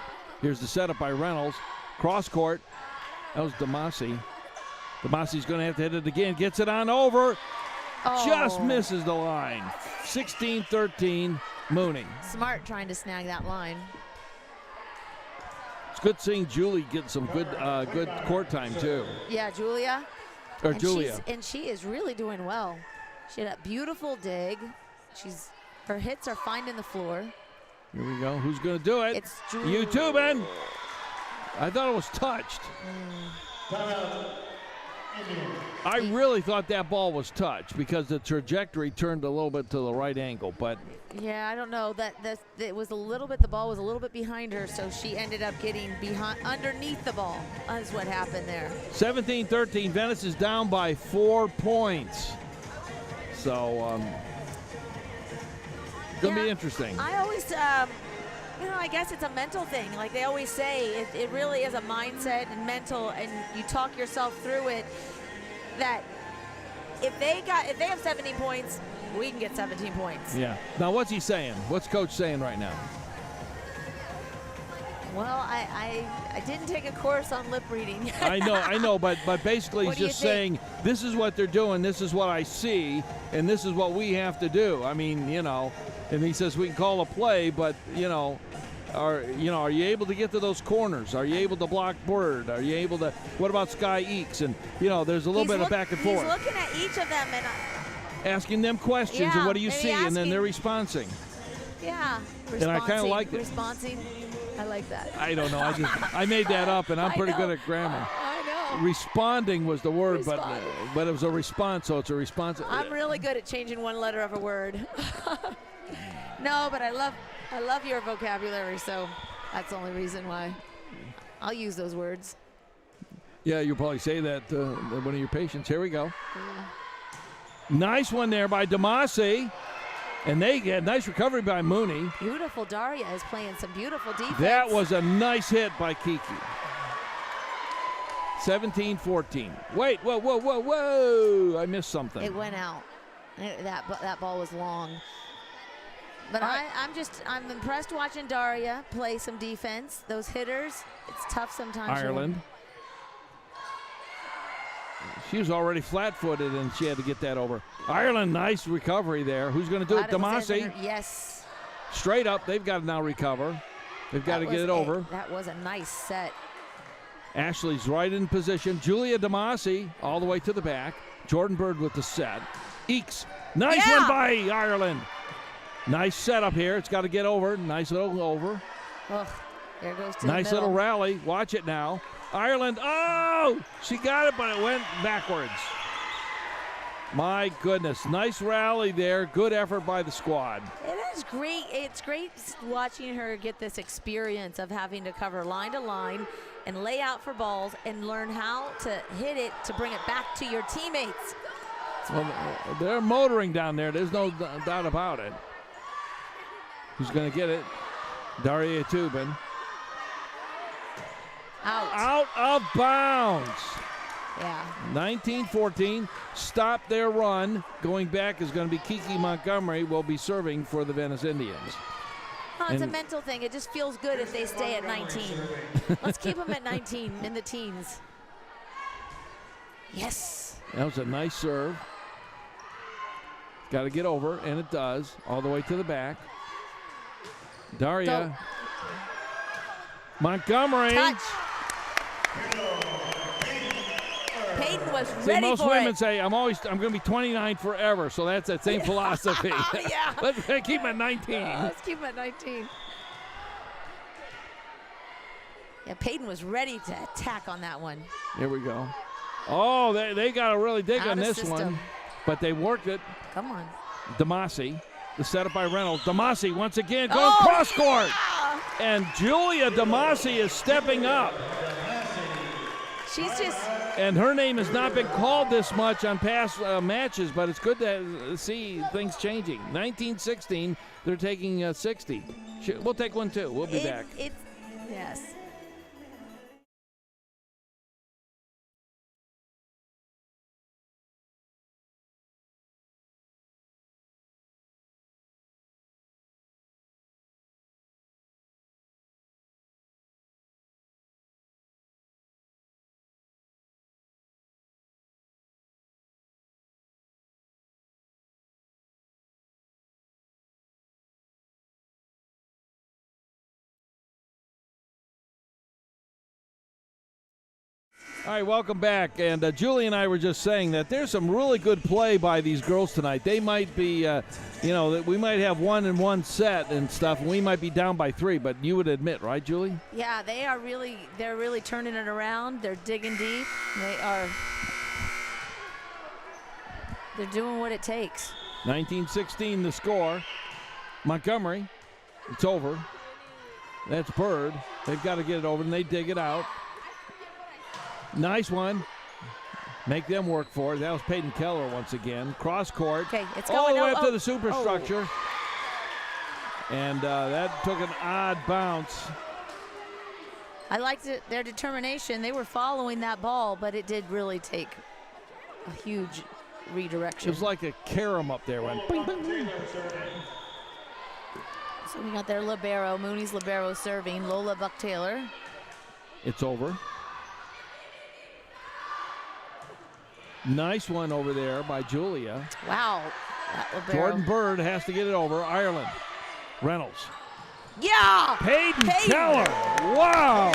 Here's the setup by Reynolds. Cross court. That was Damasi. Damasi's going to have to hit it again. Gets it on over. Oh. Just misses the line. 16-13, Mooney. Smart trying to snag that line. It's good seeing Julie get some good court time, too. Yeah, Julia. Or And Julia. she is really doing well. She had a beautiful dig. Her hits are finding the floor. Here we go. Who's going to do it? It's Julia. YouTubing. I thought it was touched. I really thought that ball was touched because the trajectory turned a little bit to the right angle, but Yeah, I don't know. It was a little bit. The ball was a little bit behind her, so she ended up getting underneath the ball. That's what happened there. 17-13. Venice is down by 4 points. So, going to be interesting. I always, I guess it's a mental thing. Like they always say, it really is a mindset and mental, and you talk yourself through it. That if they have 17 points, we can get 17 points. Yeah. Now, what's he saying? What's Coach saying right now? Well, I didn't take a course on lip reading. I know, but basically What he's do just you saying this is what they're doing, this is what I see, and this is what we have to do. I mean, and he says we can call a play, but are you able to get to those corners? Are you able to block Bird? Are you able to? What about Sky Eeks? And there's a little bit of back and forth. He's looking at each of them and asking them questions, Yeah, and what do you maybe see? And then asking- they're responding. yeah, And I kinda responsing, liked it. Responsing, I like that. I don't know. I made that up, and I'm I pretty know. good at grammar. I know. Responding was the word, Responding. but it was a response, so it's a response. I'm really good at changing one letter of a word. No, but I love your vocabulary, so that's the only reason why I'll use those words. Yeah, you'll probably say that to one of your patients. Here we go. Nice one there by Damasi. And they get nice recovery by Mooney. Beautiful. Daria is playing some beautiful defense. That was a nice hit by Kiki. 17-14. Wait, whoa. I missed something. It went out. That ball was long. But I'm impressed watching Daria play some defense. Those hitters, it's tough sometimes. Ireland. She was already flat-footed, and she had to get that over. Ireland, nice recovery there. Who's going to do it? Damasi. Yes. Straight up, they've got to now recover. They've got to get it over. That was a nice set. Ashley's right in position. Julia Damasi all the way to the back. Jordan Bird with the set. Eeks. Nice one by Ireland. Nice setup here. It's got to get over. Nice little over. Ugh, there goes to Nice the middle. little rally. Watch it now. Ireland. Oh! She got it, but it went backwards. My goodness. Nice rally there. Good effort by the squad. It is great. It's great watching her get this experience of having to cover line to line and lay out for balls and learn how to hit it to bring it back to your teammates. Well, they're motoring down there. There's no doubt about it. Who's going to get it? Daria Tubin. Out of bounds. Yeah. 19-14. Stop their run. Going back is going to be Kiki Montgomery. Will be serving for the Venice Indians. Oh, it's a mental thing. It just feels good if they stay at 19. Let's keep them at 19 in the teens. Yes. That was a nice serve. Got to get over, and it does. All the way to the back. Daria. Go. Montgomery. Touch. Peyton was ready most for women it. say, I'm going to be 29 forever. So that's that same philosophy. Yeah. Let's keep him at 19. Let's keep him at 19. Yeah, Peyton was ready to attack on that one. Here we go. Oh, they got to really dig Out on of this system. one. But they worked it. Come on. Damasi. The setup by Reynolds. Damasi once again going cross court. Yeah. And Julia Damasi is stepping up. She's just And her name has not been called this much on past matches, but it's good to see things changing. 1916, they're taking 60. We'll take one too. We'll be back. Yes. All right, welcome back. And Julie and I were just saying that there's some really good play by these girls tonight. They might be, we might have 1 in 1 set and stuff, and we might be down by 3. But you would admit, right, Julie? Yeah, they're really turning it around. They're digging deep. They're doing what it takes. 1916 the score. Montgomery, it's over. That's Bird. They've got to get it over, and they dig it out. Nice one. Make them work for it. That was Peyton Keller once again. Cross court. Okay, it's all going the way up to the Oh. superstructure. And that took an odd bounce. I liked their determination. They were following that ball, but it did really take a huge redirection. It was like a carom up there. Went bing, bing, bing. So we got their libero, Mooney's libero serving, Lola Buck-Taylor. It's over. Nice one over there by Julia. Wow. That libero. Jordan Bird has to get it over. Ireland. Reynolds. Yeah! Peyton Keller. Wow.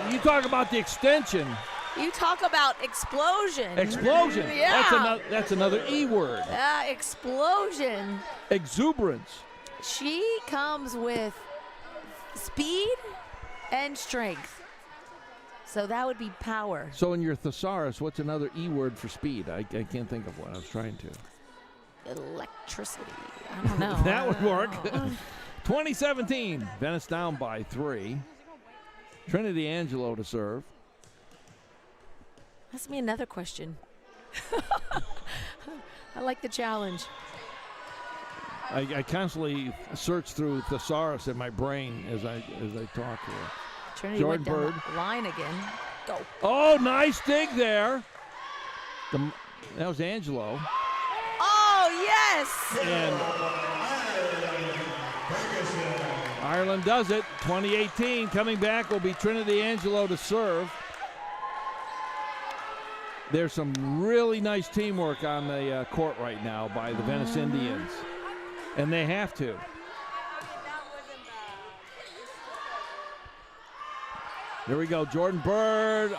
You talk about the extension. You talk about explosion. Explosion. Yeah. That's another E word. Explosion. Exuberance. She comes with speed and strength. So that would be power. So in your thesaurus, what's another E word for speed? I can't think of one. I was trying to. Electricity. I don't know. That would work. 2017. Venice down by 3. Trinity Angelo to serve. Ask me another question. I like the challenge. I constantly search through thesaurus in my brain as I talk here. Trinity Jordan went down Bird. the line again. Go. Oh, nice dig there. That was Angelo. Oh, yes. And Ireland does it. 2018 coming back will be Trinity Angelo to serve. There's some really nice teamwork on the court right now by the Venice Indians. And they have to. Here we go, Jordan Bird.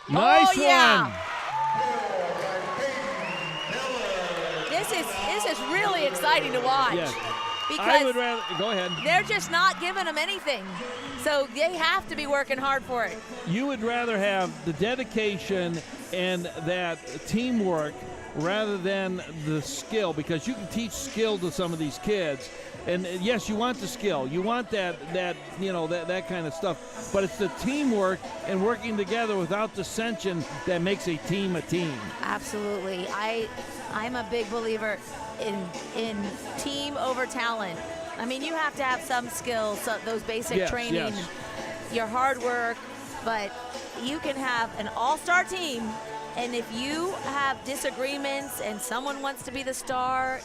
Nice one. This is really exciting to watch. Yes. Because I would rather go ahead. they're just not giving them anything. So they have to be working hard for it. You would rather have the dedication and that teamwork rather than the skill, because you can teach skill to some of these kids. And yes, you want the skill. You want that kind of stuff. But it's the teamwork and working together without dissension that makes a team a team. Absolutely. I'm a big believer in team over talent. I mean, you have to have some skills, those basic training, your hard work, but you can have an all-star team, and if you have disagreements and someone wants to be the star,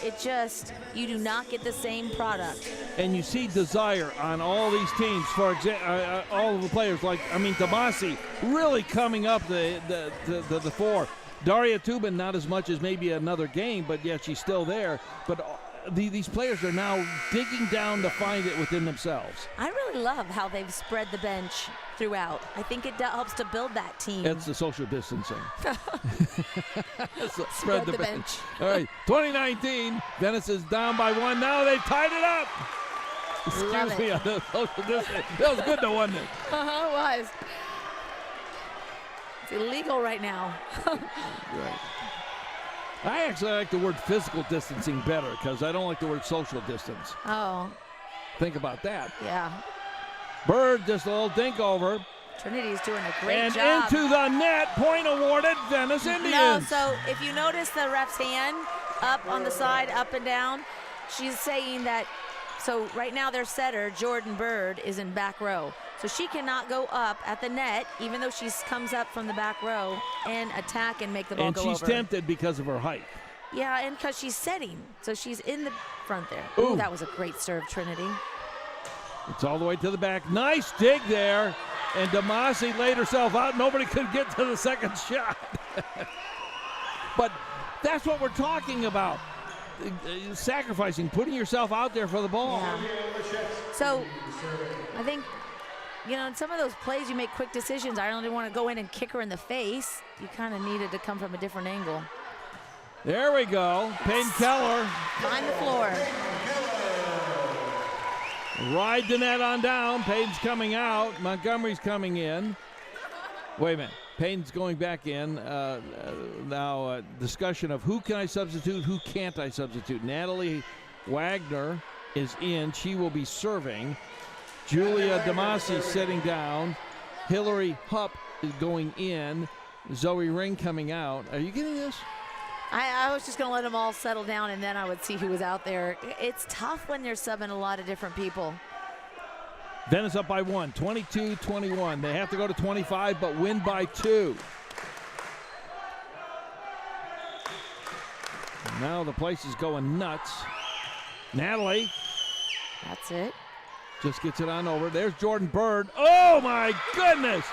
you do not get the same product. And you see desire on all these teams. For example, all of the players, Tomasi really coming up the fore. Daria Tubin, not as much as maybe another game, but yeah, she's still there. But these players are now digging down to find it within themselves. I really love how they've spread the bench throughout. I think it helps to build that team. It's the social distancing. Spread the bench. All right, 2019, Venice is down by 1. Now they've tied it up. Excuse me on the social distancing. That was good, though, wasn't it? It was. It's illegal right now. Right. I actually like the word physical distancing better because I don't like the word social distance. Oh. Think about that. Yeah. Bird, just a little dink over. Trinity's doing a great and job. into the net. Point awarded, Venice Indians. No, so if you notice the ref's hand up on the side, up and down, she's saying that, so right now their setter, Jordan Bird, is in back row. So she cannot go up at the net, even though she comes up from the back row and attack and make the ball go over. And she's tempted because of her height. Yeah, and because she's setting. So she's in the front there. Ooh. Ooh, that was a great serve, Trinity. It's all the way to the back. Nice dig there. And Damasi laid herself out. Nobody could get to the second shot. But that's what we're talking about. Sacrificing, putting yourself out there for the ball. Yeah. So I think, you know, in some of those plays you make quick decisions. Ireland didn't want to go in and kick her in the face. You kind of needed to come from a different angle. There we go. Payne Keller. Behind the floor. Ride the net on down. Payne's coming out. Montgomery's coming in. Wait a minute. Payne's going back in. Now, discussion of who can I substitute, who can't I substitute. Natalie Wagner is in. She will be serving. Julia Damasi sitting down. Hillary Hupp is going in. Zoe Ring coming out. Are you getting this? I was just going to let them all settle down, and then I would see who was out there. It's tough when you're subbing a lot of different people. Venice up by 1, 22-21. They have to go to 25, but win by 2. Now the place is going nuts. Natalie. That's it. Just gets it on over. There's Jordan Bird. Oh, my goodness.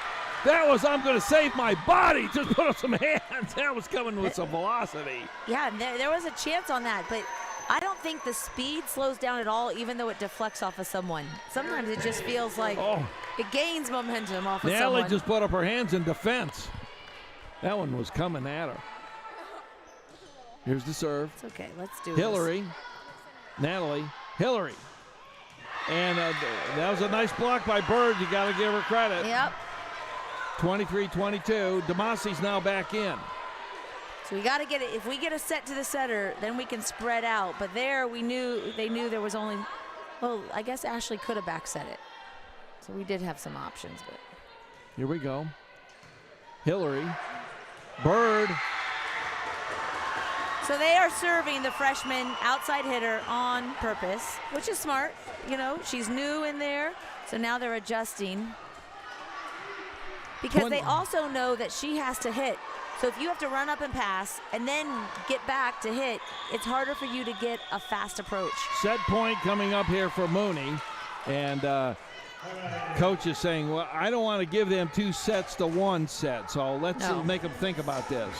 That was, I'm going to save my body. Just put up some hands. That was coming with some velocity. Yeah, there was a chance on that, but I don't think the speed slows down at all, even though it deflects off of someone. Sometimes it just feels like it gains momentum off of someone. Natalie just put up her hands in defense. That one was coming at her. Here's the serve. It's okay. Let's do Hillary. Natalie. Hillary. And that was a nice block by Bird. You got to give her credit. Yep. 23-22. Damasi's now back in. So we got to get it. If we get a set to the setter, then we can spread out. But there, they knew there was only, well, I guess Ashley could have back set it. So we did have some options. But here we go. Hillary. Bird. So they are serving the freshman outside hitter on purpose, which is smart. You know, she's new in there. So now they're adjusting. Because they also know that she has to hit. So if you have to run up and pass and then get back to hit, it's harder for you to get a fast approach. Set point coming up here for Mooney. And coach is saying, well, I don't want to give them 2 sets to 1 set. So let's make them think about this.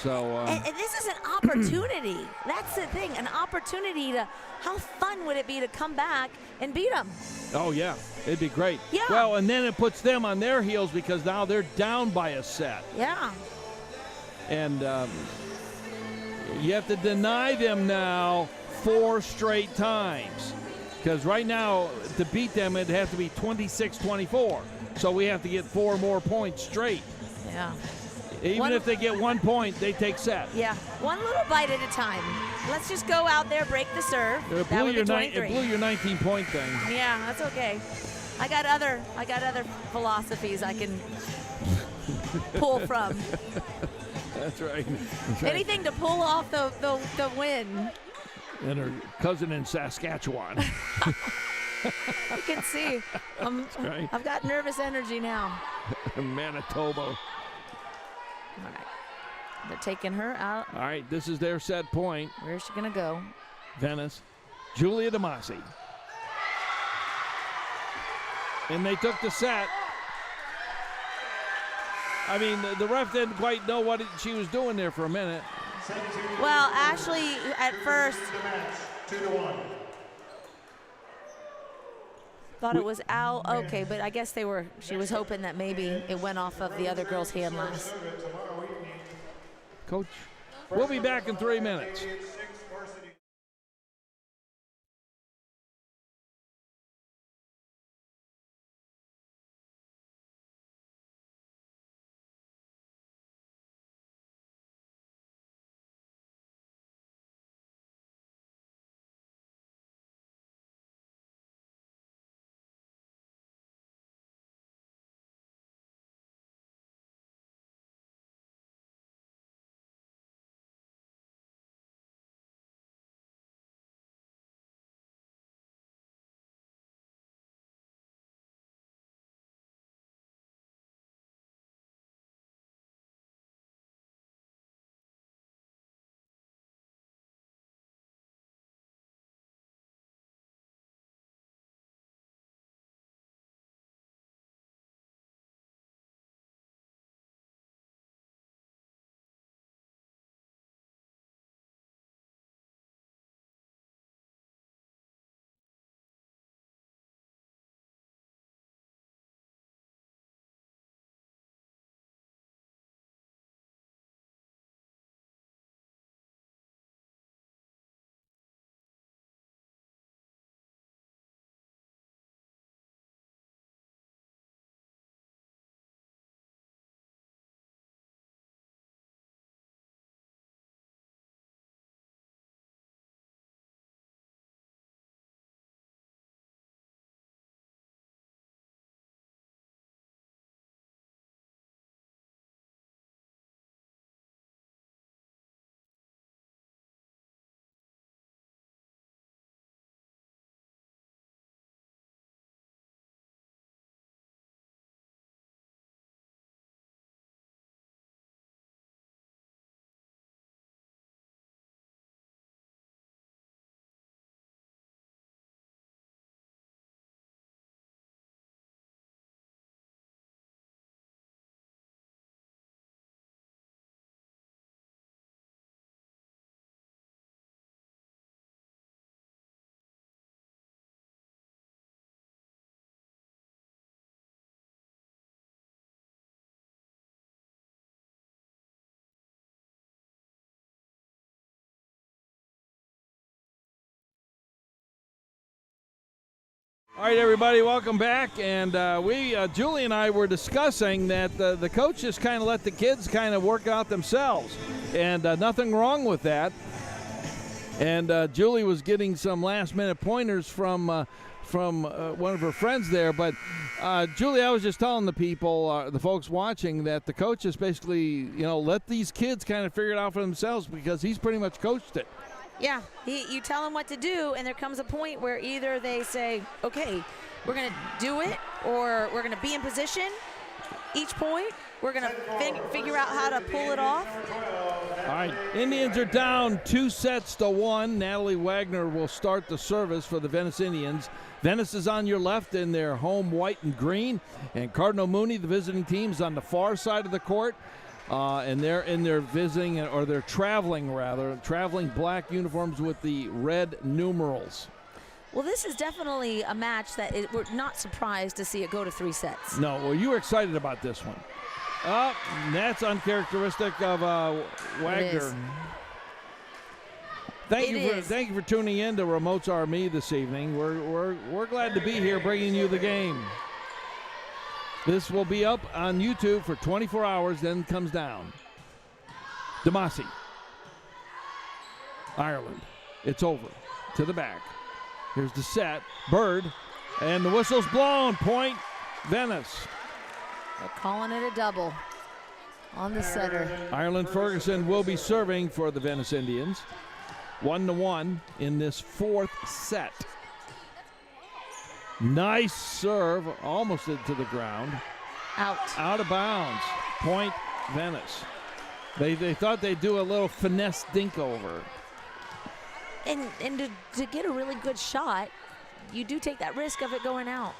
So, and this is an opportunity. That's the thing, an opportunity to, how fun would it be to come back and beat them? Oh, yeah, it'd be great. Yeah. Well, and then it puts them on their heels because now they're down by a set. Yeah. And you have to deny them now 4 straight times. Because right now, to beat them, it'd have to be 26-24. So we have to get 4 more points straight. Yeah. Even if they get 1 point, they take set. Yeah, one little bite at a time. Let's just go out there, break the serve. It blew your 19-point thing. Yeah, that's okay. I got other philosophies I can pull from. That's right. Anything to pull off the win. And her cousin in Saskatchewan. You can see. Right. I've got nervous energy now. Manitoba. All right. They're taking her out. All right, this is their set point. Where's she going to go? Venice. Julia Damasi. And they took the set. I mean, the ref didn't quite know what she was doing there for a minute. Well, Ashley, at first, thought it was out. Okay, but I guess she was hoping that maybe it went off of the other girl's hand last. Coach, we'll be back in 3 minutes. All right, everybody, welcome back. And Julie and I were discussing that the coaches kind of let the kids kind of work out themselves, and nothing wrong with that. And Julie was getting some last-minute pointers from one of her friends there. But, Julie, I was just telling the people, the folks watching, that the coaches basically, let these kids kind of figure it out for themselves because he's pretty much coached it. Yeah, you tell them what to do, and there comes a point where either they say, okay, we're going to do it, or we're going to be in position. Each point, we're going to figure out how to pull it off. All right, Indians are down 2-1. Natalie Wagner will start the service for the Venice Indians. Venice is on your left in their home white and green, and Cardinal Mooney, the visiting team, is on the far side of the court. And they're in their they're traveling black uniforms with the red numerals. Well, this is definitely a match that we're not surprised to see it go to 3 sets. No, well, you were excited about this one. That's uncharacteristic of Wagner. Thank you for tuning in to Remotes Are Me this evening. We're glad to be here bringing you the game. This will be up on YouTube for 24 hours, then comes down. Damasi. Ireland. It's over. To the back. Here's the set. Bird. And the whistle's blown. Point, Venice. They're calling it a double on the setter. Ireland Ferguson will be serving for the Venice Indians. 1-1 in this fourth set. Nice serve, almost into the ground. Out of bounds. Point, Venice. They thought they'd do a little finesse dink over. And to get a really good shot, you do take that risk of it going out.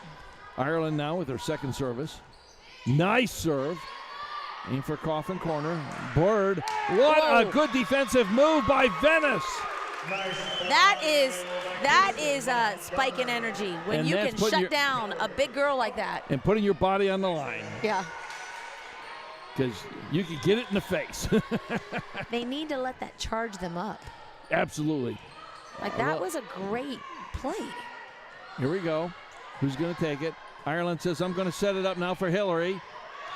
Ireland now with their second service. Nice serve. Aim for coffin corner. Bird. What a good defensive move by Venice. That is spike in energy when And you that's can putting shut down a big girl like that. And putting your body on the line. Yeah. Because you can get it in the face. They need to let that charge them up. Absolutely. Like that was a great play. Here we go. Who's going to take it? Ireland says, I'm going to set it up now for Hillary.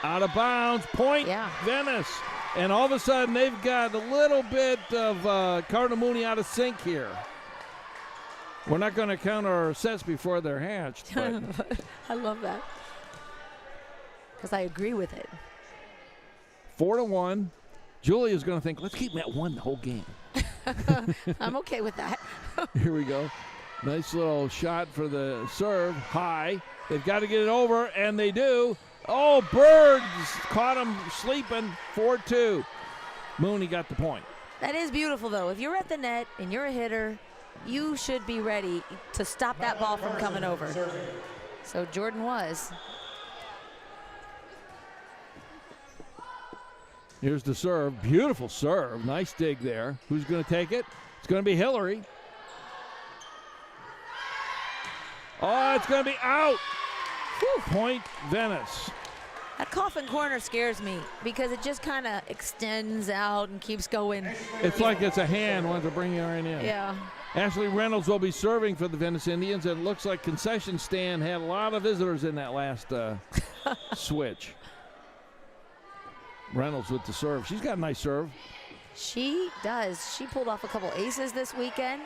Out of bounds. Point, Venice. And all of a sudden, they've got a little bit of Cardinal Mooney out of sync here. We're not going to count our sets before they're hatched. But I love that. Because I agree with it. 4-1. Julie is going to think, let's keep them at 1 the whole game. I'm okay with that. Here we go. Nice little shot for the serve. High. They've got to get it over, and they do. Oh, Birds caught him sleeping. 4-2. Mooney got the point. That is beautiful, though. If you're at the net and you're a hitter, you should be ready to stop that ball from coming over. So Jordan was. Here's the serve. Beautiful serve. Nice dig there. Who's going to take it? It's going to be Hillary. Oh, it's going to be out. Whew. Point, Venice. That coffin corner scares me because it just kind of extends out and keeps going. It's like it's a hand wanting to bring you right in. Yeah. Ashley Reynolds will be serving for the Venice Indians, and it looks like concession stand had a lot of visitors in that last switch. Reynolds with the serve. She's got a nice serve. She does. She pulled off a couple aces this weekend.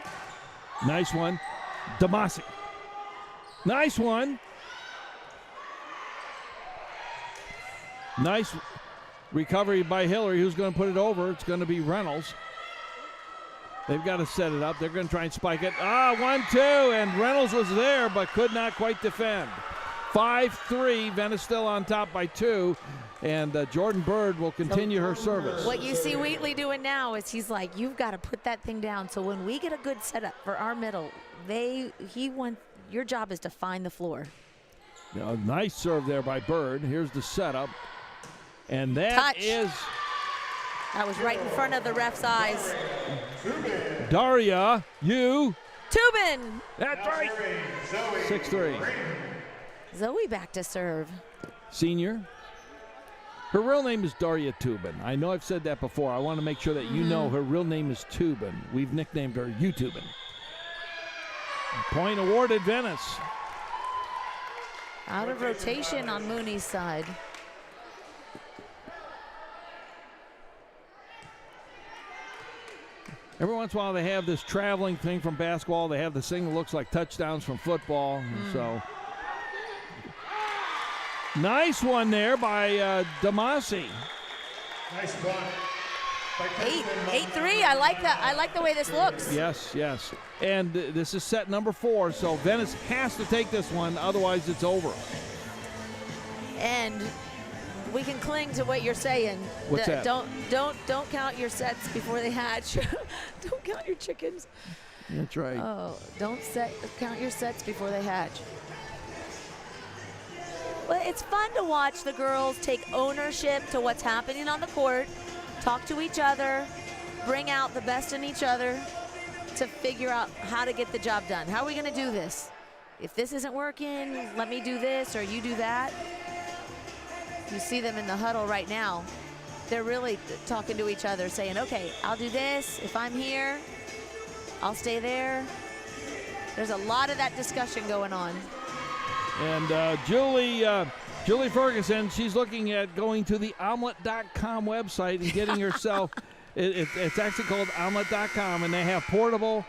Nice one. Damasi. Nice one. Nice recovery by Hillary, who's going to put it over. It's going to be Reynolds. They've got to set it up. They're going to try and spike it. 1-2, and Reynolds was there but could not quite defend. 5-3, Venice still on top by 2, and Jordan Bird will continue her service. What you see Wheatley doing now is he's like, you've got to put that thing down. So when we get a good setup for our middle, your job is to find the floor. Nice serve there by Bird. Here's the setup. And that That was right in front of the ref's eyes. Daria, Tubin. That's right. 6-3. Zoe back to serve. Senior. Her real name is Daria Tubin. I know I've said that before. I want to make sure that you know her real name is Tubin. We've nicknamed her U-Tubin. Point awarded Venice. Out of rotation on Mooney's side. Every once in a while they have this traveling thing from basketball. They have this thing that looks like touchdowns from football. So nice one there by Damasi. Nice block. 8-3. I like that. I like the way this looks. Yes, yes. And this is set number 4, so Venice has to take this one, otherwise it's over. And we can cling to what you're saying. What's that? Don't count your sets before they hatch. Don't count your chickens. That's right. Oh, don't count your sets before they hatch. Well, it's fun to watch the girls take ownership to what's happening on the court, talk to each other, bring out the best in each other to figure out how to get the job done. How are we going to do this? If this isn't working, let me do this or you do that. You see them in the huddle right now. They're really talking to each other, saying, okay, I'll do this. If I'm here, I'll stay there. There's a lot of that discussion going on. And Julie Ferguson, she's looking at going to the omelet.com website and getting herself, it's actually called omelet.com, and they have portable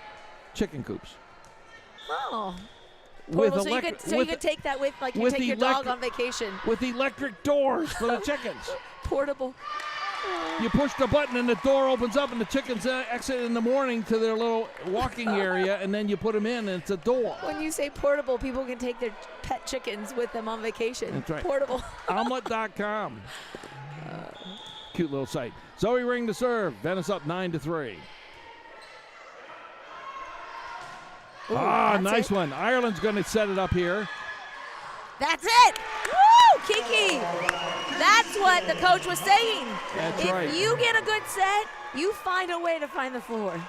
chicken coops. Oh. Portable, so you could take that with, like you take your dog on vacation. With electric doors for the chickens. Portable. You push the button and the door opens up and the chickens exit in the morning to their little walking area, and then you put them in and it's a door. When you say portable, people can take their pet chickens with them on vacation. That's right. Portable. Omelet.com. Cute little site. Zoe Ring to serve. Venice up 9-3. Ooh, nice one. Ireland's going to set it up here. That's it. Woo, Kiki. That's what the coach was saying. That's right. If you get a good set, you find a way to find the floor.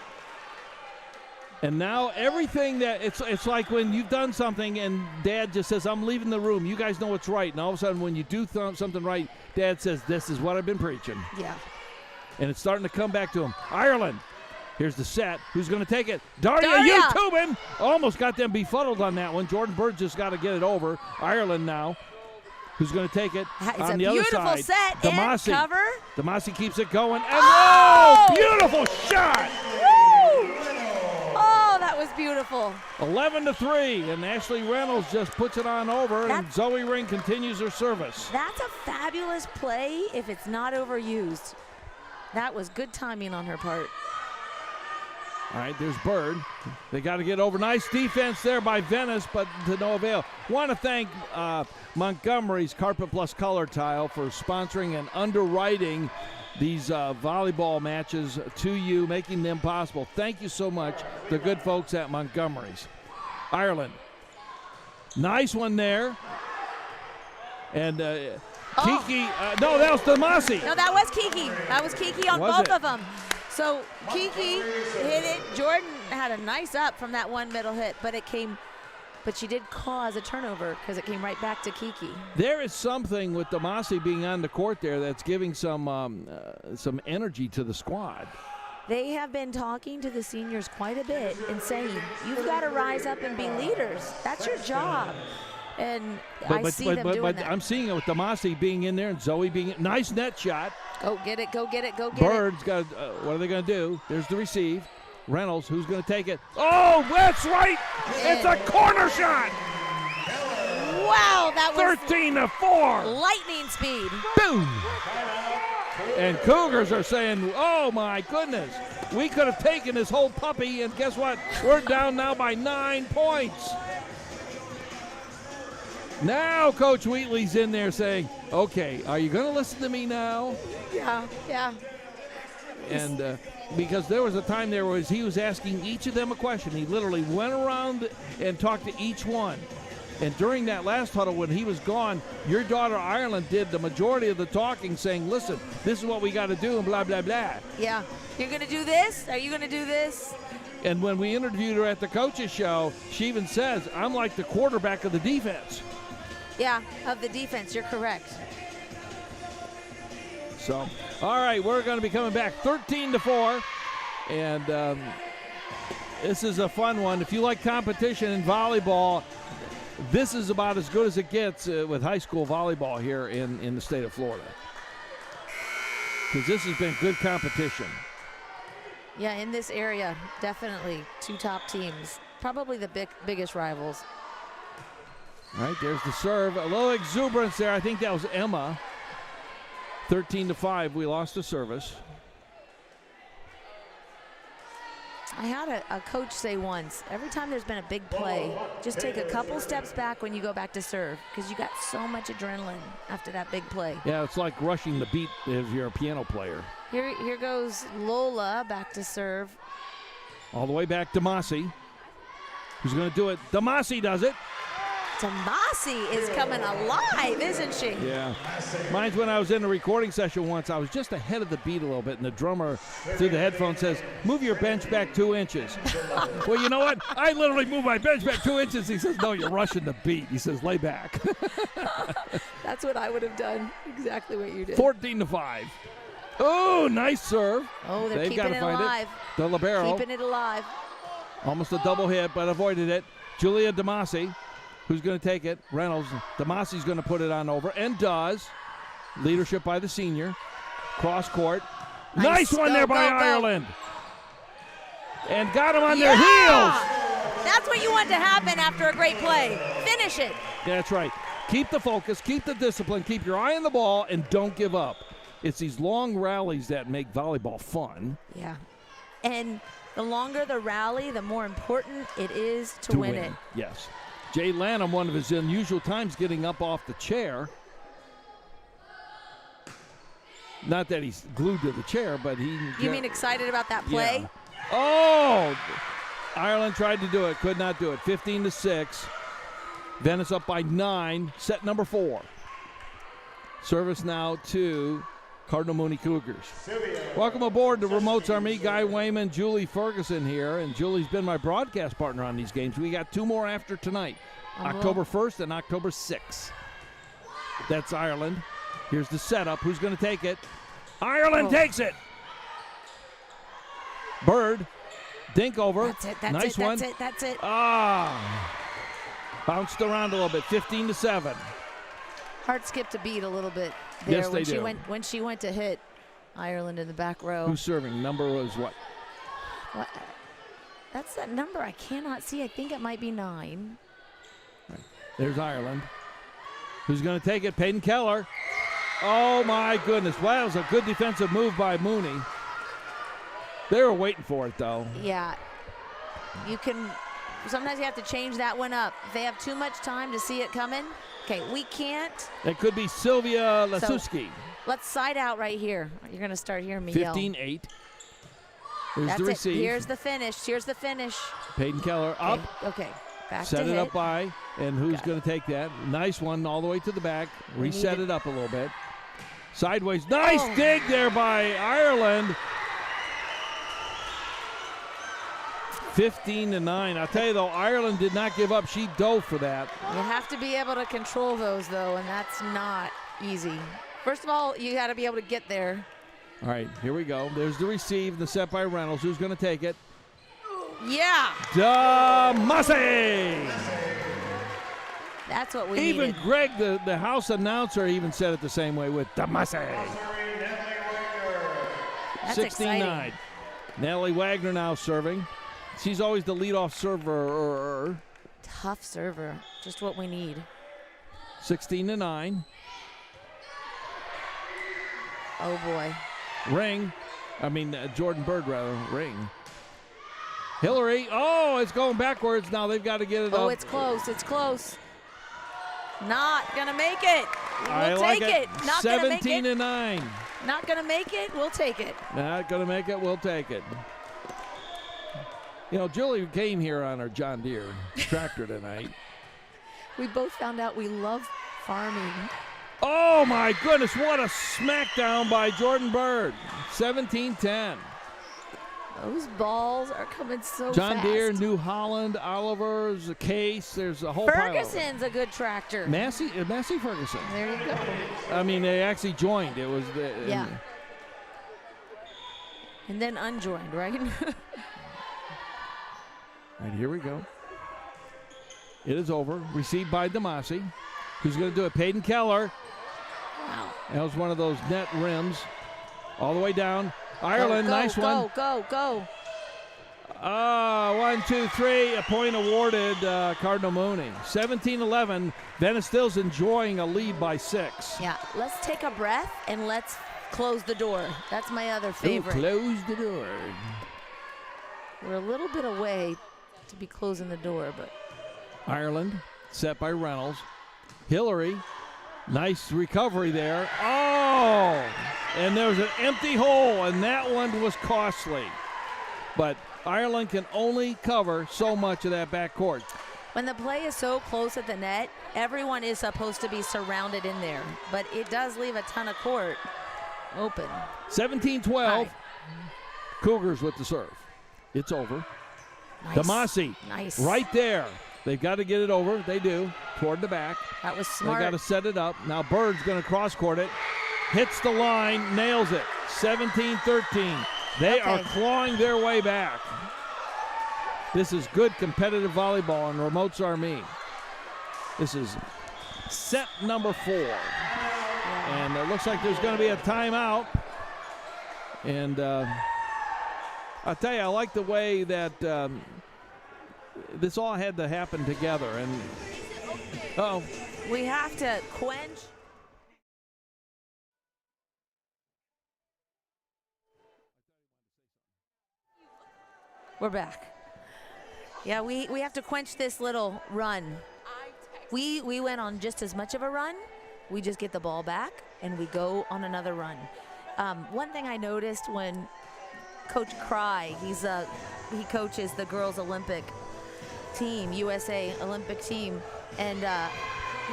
And now everything that it's like when you've done something and Dad just says, I'm leaving the room. You guys know what's right. And all of a sudden when you do something right, Dad says, this is what I've been preaching. Yeah. And it's starting to come back to him. Ireland. Here's the set. Who's going to take it? Daria Tubin almost got them befuddled on that one. Jordan Bird just got to get it over. Ireland now. Who's going to take it? It's on a the other beautiful side. set. Damasi. And cover. Damasi keeps it going. And beautiful shot. Woo! Oh, that was beautiful. 11-3, and Ashley Reynolds just puts it on over, and Zoe Ring continues her service. That's a fabulous play if it's not overused. That was good timing on her part. All right, there's Bird. They got to get over. Nice defense there by Venice, but to no avail. Want to thank Montgomery's Carpet Plus Color Tile for sponsoring and underwriting these volleyball matches to you, making them possible. Thank you so much, the good folks at Montgomery's. Ireland. Nice one there. And Kiki. No, that was Damasi. No, that was Kiki. That was Kiki on both of them. So Kiki hit it. Jordan had a nice up from that one middle hit, but she did cause a turnover because it came right back to Kiki. There is something with Damasi being on the court there that's giving some energy to the squad. They have been talking to the seniors quite a bit and saying, you've got to rise up and be leaders. That's your job. And I see them doing that. I'm seeing it with Damasi being in there and Zoe being nice net shot. Go get it, go get it, go get Bird's got what are they going to do? There's the receive. Reynolds, who's going to take it? Oh, that's right. It's a corner shot. Wow, that was 13-4. lightning speed. Boom. And Cougars are saying, oh, my goodness. We could have taken this whole puppy, and guess what? We're down now by 9 points. Now Coach Wheatley's in there saying, okay, are you going to listen to me now? Yeah. And because there was a time there where he was asking each of them a question. He literally went around and talked to each one. And during that last huddle when he was gone, your daughter Ireland did the majority of the talking, saying, listen, this is what we got to do and blah, blah, blah. Yeah. You're going to do this? Are you going to do this? And when we interviewed her at the coaches show, she even says, I'm like the quarterback of the defense. Yeah, of the defense. You're correct. So, all right, we're going to be coming back 13-4. And this is a fun one. If you like competition in volleyball, this is about as good as it gets with high school volleyball here in the state of Florida. Because this has been good competition. Yeah, in this area, definitely 2 top teams. Probably the biggest rivals. All right, there's the serve. A little exuberance there. I think that was Emma. 13-5, we lost the service. I had a coach say once, every time there's been a big play, just take a couple steps back when you go back to serve, because you got so much adrenaline after that big play. Yeah, it's like rushing the beat if you're a piano player. Here goes Lola back to serve. All the way back to Mossy. Who's going to do it? Damasi does it. Damasi is coming alive, isn't she? Yeah. Mine's when I was in a recording session once, I was just ahead of the beat a little bit, and the drummer through the headphone says, move your bench back 2 inches. Well, you know what? I literally moved my bench back 2 inches. He says, no, you're rushing the beat. He says, lay back. That's what I would have done. Exactly what you did. 14-5. Oh, nice serve. Oh, they've got to keeping it find alive. it. The libero. Keeping it alive. Almost a double hit, but avoided it. Julia Damasi. Who's going to take it? Reynolds. Damasi's going to put it on over, and does. Leadership by the senior. Cross court. Nice one there by Ireland. And got them on their heels. That's what you want to happen after a great play. Finish it. That's right. Keep the focus, keep the discipline, keep your eye on the ball, and don't give up. It's these long rallies that make volleyball fun. Yeah. And the longer the rally, the more important it is to win it. Yes. Jay Lanham, one of his unusual times, getting up off the chair. Not that he's glued to the chair, but he... You mean excited about that play? Yeah. Oh! Ireland tried to do it, could not do it. 15-6. Venice up by 9, set number 4. Service now to Cardinal Mooney Cougars. Welcome aboard to Remotes Army. Guy Wayman, Julie Ferguson here, and Julie's been my broadcast partner on these games. We got 2 more after tonight, October 1st and October 6th. That's Ireland. Here's the setup. Who's going to take it? Ireland takes it. Bird, dink over. That's it. That's nice it. one. That's it. That's it. Bounced around a little bit. 15-7. Heart skipped a beat a little bit there. Yes, they do. When she went to hit Ireland in the back row. Who's serving? Number was what? What? That's that number I cannot see. I think it might be 9. Right. There's Ireland. Who's going to take it? Peyton Keller. Oh, my goodness. Well, that was a good defensive move by Mooney. They were waiting for it, though. Yeah. You can – sometimes you have to change that one up. If they have too much time to see it coming, okay, we can't. It could be Sylvia Lasuski. Let's side out right here. You're going to start hearing me yell. 15-8. There's That's the receive. Here's the finish. Here's the finish. Peyton Keller up. Okay. Back Set to it hit. up by, and who's going to take that? Nice one all the way to the back. Reset it up a little bit. Sideways. Nice dig there by Ireland. 15-9. I'll tell you, though, Ireland did not give up. She dove for that. You have to be able to control those, though, and that's not easy. First of all, you got to be able to get there. All right, here we go. There's the receive, the set by Reynolds. Who's going to take it? Yeah. Damasi! That's what we even needed. Greg, the house announcer, even said it the same way with Damasi. That's 16-9. exciting. Natalie Wagner now serving. She's always the leadoff server. Tough server. Just what we need. 16-9. Oh, boy. Jordan Bird, rather. Ring. Hillary. Oh, it's going backwards. Now they've got to get it up. Oh, it's close. It's close. Not going to make it. I We'll like take it. Not going to make it. 17-9. Not going to make it. We'll take it. Not going to make it. We'll take it. You know, Julie came here on our John Deere tractor tonight. We both found out we love farming. Oh, my goodness. What a smackdown by Jordan Bird. 17-10. Those balls are coming so John fast. Deere, New Holland, Oliver's, Case. There's a whole pile of them. Ferguson's a good tractor. Massey Ferguson. There you go. I mean, they actually joined. It was the Yeah. And then unjoined, right? Right, here we go. It is over. Received by Damasi. Who's going to do it? Peyton Keller. Wow. That was one of those net rims. All the way down. Ireland, nice one. Go. 1, 2, 3. A point awarded Cardinal Mooney. 17-11. Venice still's enjoying a lead by 6. Yeah, let's take a breath and let's close the door. That's my other favorite. Ooh, close the door. We're a little bit away to be closing the door, but. Ireland, set by Reynolds. Hillary, nice recovery there. Oh! And there was an empty hole, and that one was costly. But Ireland can only cover so much of that backcourt. When the play is so close at the net, everyone is supposed to be surrounded in there. But it does leave a ton of court open. 17-12. Cougars with the serve. It's over. Nice. Damasi, Nice. right there. They've got to get it over. They do. Toward the back. That was smart. They got to set it up. Now Bird's going to cross-court it. Hits the line, nails it. 17-13. They are clawing their way back. This is good competitive volleyball on Remotes Army. This is set number 4. And it looks like there's going to be a timeout. And I'll tell you, I like the way that this all had to happen together. And we have to quench. We're back. Yeah, we have to quench this little run. We went on just as much of a run. We just get the ball back and we go on another run. One thing I noticed when Coach Cry, he coaches the girls Olympic team, USA Olympic team, and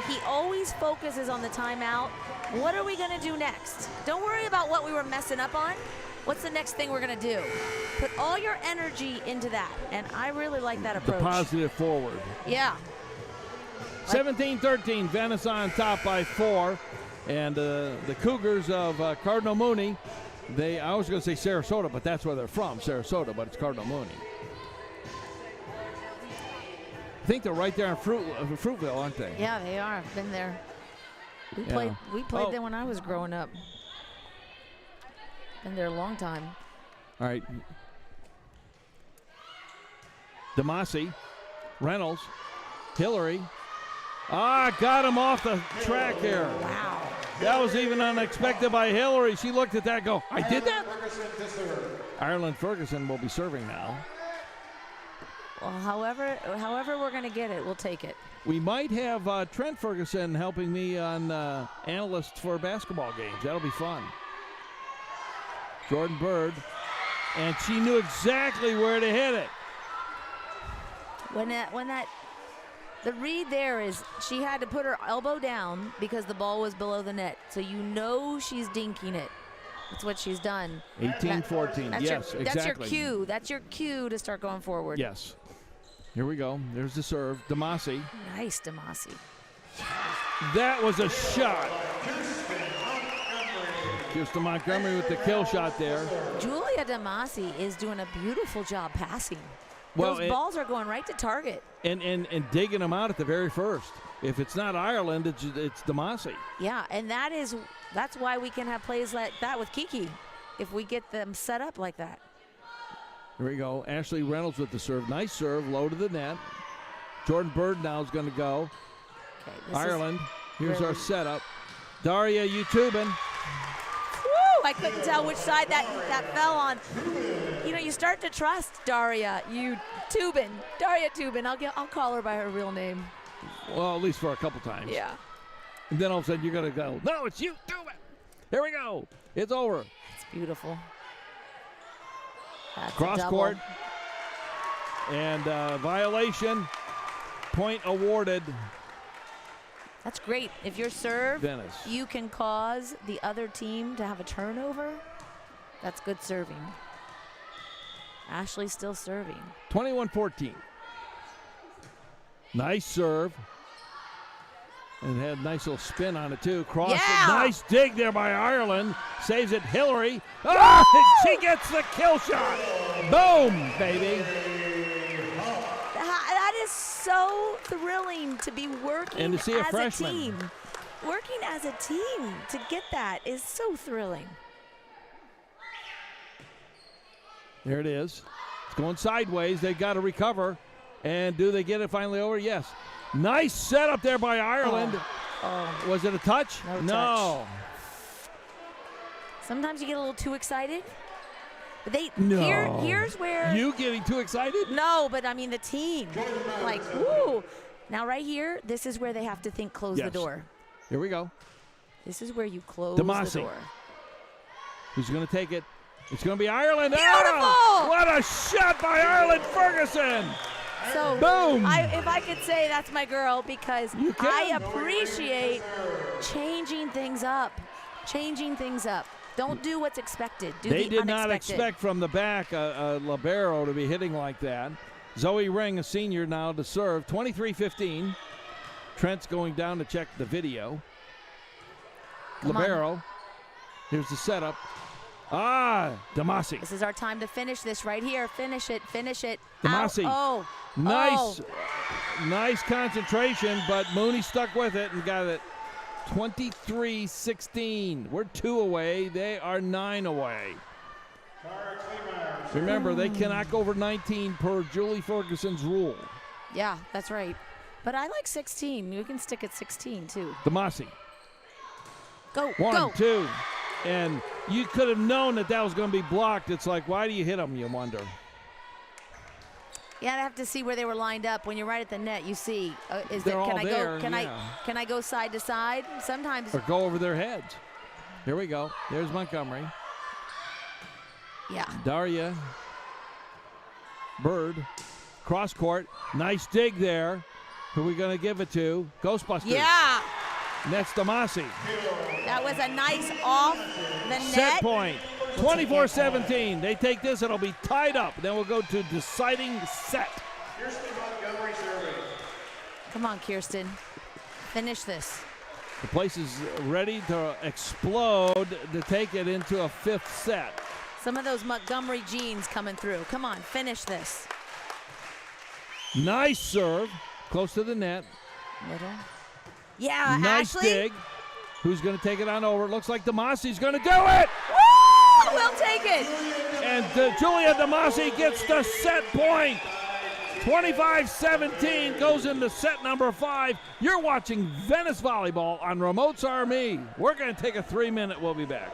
he always focuses on the timeout. What are we gonna do next? Don't worry about what we were messing up on. What's the next thing we're gonna do? Put all your energy into that, and I really like that approach. The positive forward. Yeah. 17-13, Venice on top by 4. And the Cougars of Cardinal Mooney, I was going to say Sarasota, but that's where they're from, Sarasota, but it's Cardinal Mooney. I think they're right there in Fruitville, aren't they? Yeah, they are. I've been there. We played there when I was growing up. Been there a long time. All right. Damasi, Reynolds, Hillary. Got him off the track here. Wow. That was even unexpected by Hillary. She looked at that and go, I did that? Ireland Ferguson will be serving now. Well, however we're going to get it, we'll take it. We might have Trent Ferguson helping me on analysts for basketball games. That'll be fun. Jordan Bird, and she knew exactly where to hit it. The read there is she had to put her elbow down because the ball was below the net. So you know she's dinking it. That's what she's done. 18-14, yes, exactly. That's your cue. That's your cue to start going forward. Yes. Here we go. There's the serve. Damasi. Nice, Damasi. That was a shot. Kirsten Montgomery with the kill shot there. Julia Damasi is doing a beautiful job passing. Well, those balls are going right to target. And digging them out at the very first. If it's not Ireland, it's Damasi. Yeah, and that's why we can have plays like that with Kiki, if we get them set up like that. Here we go. Ashley Reynolds with the serve. Nice serve, low to the net. Jordan Bird now is going to go. Okay, Ireland. Here's our setup. Daria Utubin. Woo! I couldn't tell which side that fell on. You know, you start to trust Daria Utubin. Daria Tubin. I'll call her by her real name. Well, at least for a couple times. Yeah. And then all of a sudden you're going to go, no, it's Utubin. Here we go. It's over. It's beautiful. That's cross court. And violation. Point awarded. That's great. If you're served, Venice. You can cause the other team to have a turnover. That's good serving. Ashley's still serving. 21-14. Nice serve. And had a nice little spin on it, too. Cross. Yeah! Nice dig there by Ireland. Saves it. Hillary. Oh, she gets the kill shot. Boom, baby. That is so thrilling to be working And to see a as freshman. a team. Working as a team to get that is so thrilling. There it is. It's going sideways. They've got to recover. And do they get it finally over? Yes. Nice setup there by Ireland. Oh. Was it a touch? No. Sometimes you get a little too excited. But here's where You getting too excited? No, but I mean the team. Like, woo. Now right here, this is where they have to think close the Yes. door. Here we go. This is where you close Damasi. the door. Who's going to take it? It's going to be Ireland. Beautiful! Oh, what a shot by Ireland Ferguson. So Boom! if I could say that's my girl, because You can. I appreciate changing things up. Don't do what's expected. Do They the did not unexpected. expect from the back a libero to be hitting like that. Zoe Ring, a senior now to serve. 23-15. Trent's going down to check the video. Come on. Libero. Here's the setup. Damasi. This is our time to finish this right here. Finish it. Damasi. Ow. Oh. Nice concentration, but Mooney stuck with it and got it. 23-16. We're 2 away. They are 9 away. Remember, they cannot go over 19 per Julie Ferguson's rule. Yeah, that's right. But I like 16. You can stick at 16 too. Damasi. Go. 1, 2. And you could have known that was going to be blocked. It's like, why do you hit them, you wonder? Yeah, I have to see where they were lined up. When you're right at the net, you see. They're all there, Can yeah. I go side to side? Sometimes. Or go over their heads. Here we go. There's Montgomery. Yeah. Daria Bird. Cross court. Nice dig there. Who are we going to give it to? Ghostbusters. Yeah. That's Damasi. That was a nice off the net. Set point. 24-17. They take this. It'll be tied up. Then we'll go to deciding set. Come on, Kirsten. Finish this. The place is ready to explode to take it into a 5th set. Some of those Montgomery genes coming through. Come on, finish this. Nice serve. Close to the net. Middle. Yeah, Nice Ashley. dig. Who's going to take it on over? Looks like Damasi's going to do it. Woo! We'll take it. And Julia Damasi gets the set point. 25-17 goes into set number 5. You're watching Venice Volleyball on Remotes RME. We're going to take a 3-minute. We'll be back.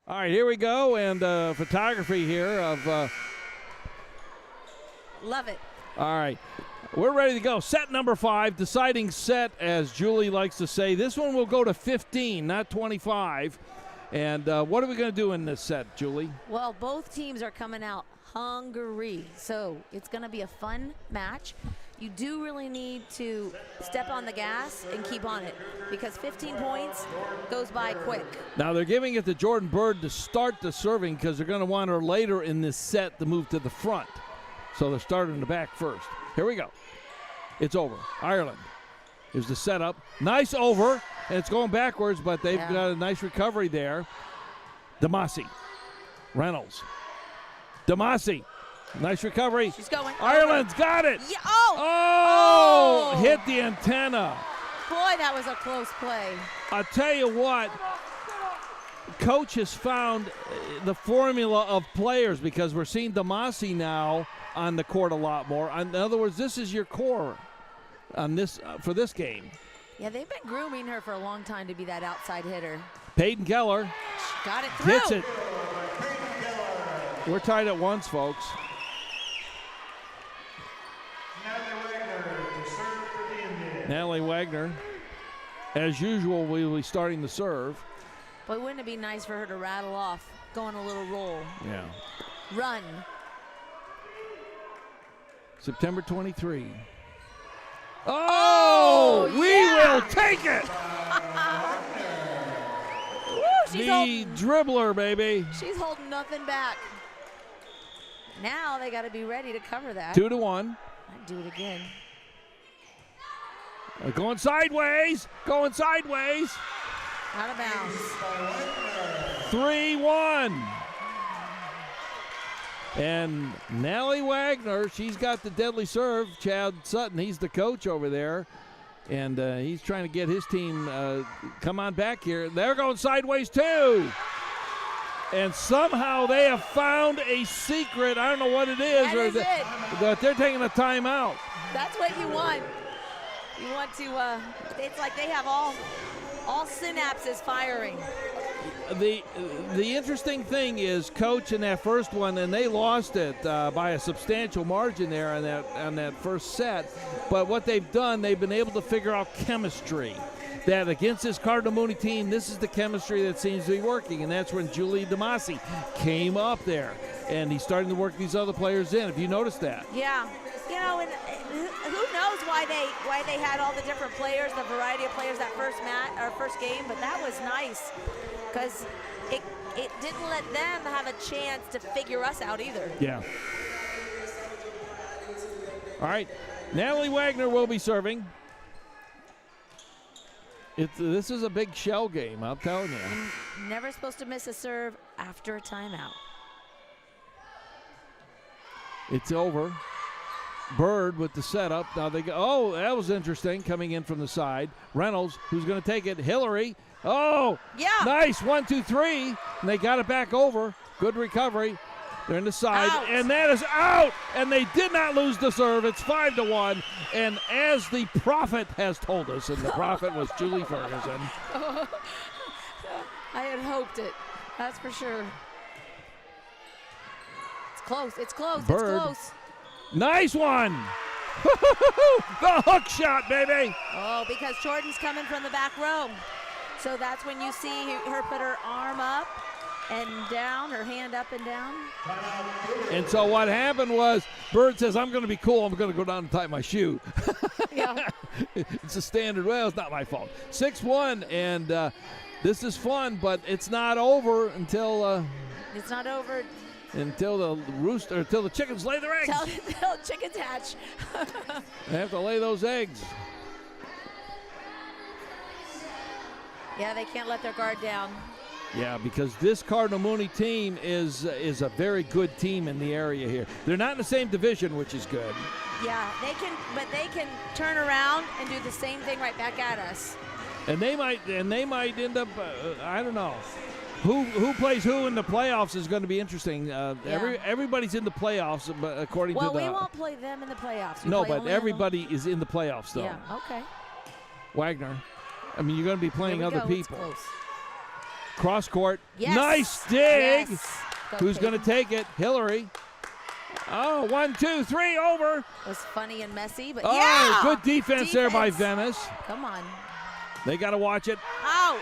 All right, here we go, and photography here of. Love it. All right, we're ready to go. Set number 5, deciding set, as Julie likes to say. This one will go to 15, not 25. And what are we going to do in this set, Julie? Well, both teams are coming out hungry, so it's going to be a fun match. You do really need to step on the gas and keep on it because 15 points goes by quick. Now they're giving it to Jordan Bird to start the serving because they're going to want her later in this set to move to the front. So they're starting in the back first. Here we go. It's over. Ireland. Here's the setup. Nice over, and it's going backwards, but they've got a nice recovery there. Damasi. Reynolds. Damasi. Nice recovery. She's going. Ireland's got it. Yeah. Oh! Hit the antenna. Boy, that was a close play. I'll tell you what. Coach has found the formula of players because we're seeing Damasi now on the court a lot more. In other words, this is your core on this for this game. Yeah, they've been grooming her for a long time to be that outside hitter. Peyton Keller got it through. hits it. We're tied at once, folks. Natalie Wagner, as usual, will be starting the serve. Boy, wouldn't it be nice for her to rattle off, go on a little roll. Yeah. Run. September 23. Oh, we will take it. Woo, the dribbler, baby. She's holding nothing back. Now they got to be ready to cover that. 2-1. I'd do it again. Going sideways. Going sideways. Out of bounds. 3-1. And Natalie Wagner, she's got the deadly serve. Chad Sutton, he's the coach over there. And he's trying to get his team come on back here. They're going sideways too. And somehow they have found a secret. I don't know what it is. That they're taking a timeout. That's what you want. You want to, it's like they have all synapses firing. The interesting thing is, Coach, in that first one, and they lost it by a substantial margin there on that first set. But what they've done, they've been able to figure out chemistry. That against this Cardinal Mooney team, this is the chemistry that seems to be working, and that's when Julie Damasi came up there, and he's starting to work these other players in. Have you noticed that? Yeah. You know, and who knows why they had all the different players, the variety of players that first game, but that was nice because it didn't let them have a chance to figure us out either. Yeah. All right, Natalie Wagner will be serving. This is a big shell game, I'm telling you. You're never supposed to miss a serve after a timeout. It's over. Bird with the setup. Now they go. Oh, that was interesting coming in from the side. Reynolds, who's going to take it? Hillary. Oh, yeah. Nice. 1, 2, 3. And they got it back over. Good recovery. They're in the side. Out. And that is out. And they did not lose the serve. It's 5-1. And as the prophet has told us, and the prophet was Julie Ferguson. I had hoped it. That's for sure. It's close. It's close. Bird. It's close. Nice one. The hook shot, baby. Oh, because Jordan's coming from the back row. So that's when you see her put her arm up and down, her hand up and down. And so what happened was Bird says, I'm going to be cool. I'm going to go down and tie my shoe. Yeah. It's a standard. Well, it's not my fault. 6-1, and this is fun, but it's not over until it's not over. Until the chickens lay their eggs. Until chickens hatch. They have to lay those eggs. Yeah, they can't let their guard down. Yeah, because this Cardinal Mooney team is a very good team in the area here. They're not in the same division, which is good. Yeah, they can turn around and do the same thing right back at us. And they might end up. I don't know. Who plays who in the playoffs is going to be interesting. Everybody's in the playoffs, but according to the. Well, we won't play them in the playoffs. No, but everybody is in the playoffs, though. Yeah. Okay. Wagner. I mean, you're going to be playing other people. It's close. Cross court. Yes. Nice dig. Yes. Who's going to take it? Hillary. Oh, 1, 2, 3, over. It was funny and messy, but Oh, yeah. good defense there by Venice. Come on. They got to watch it. Out.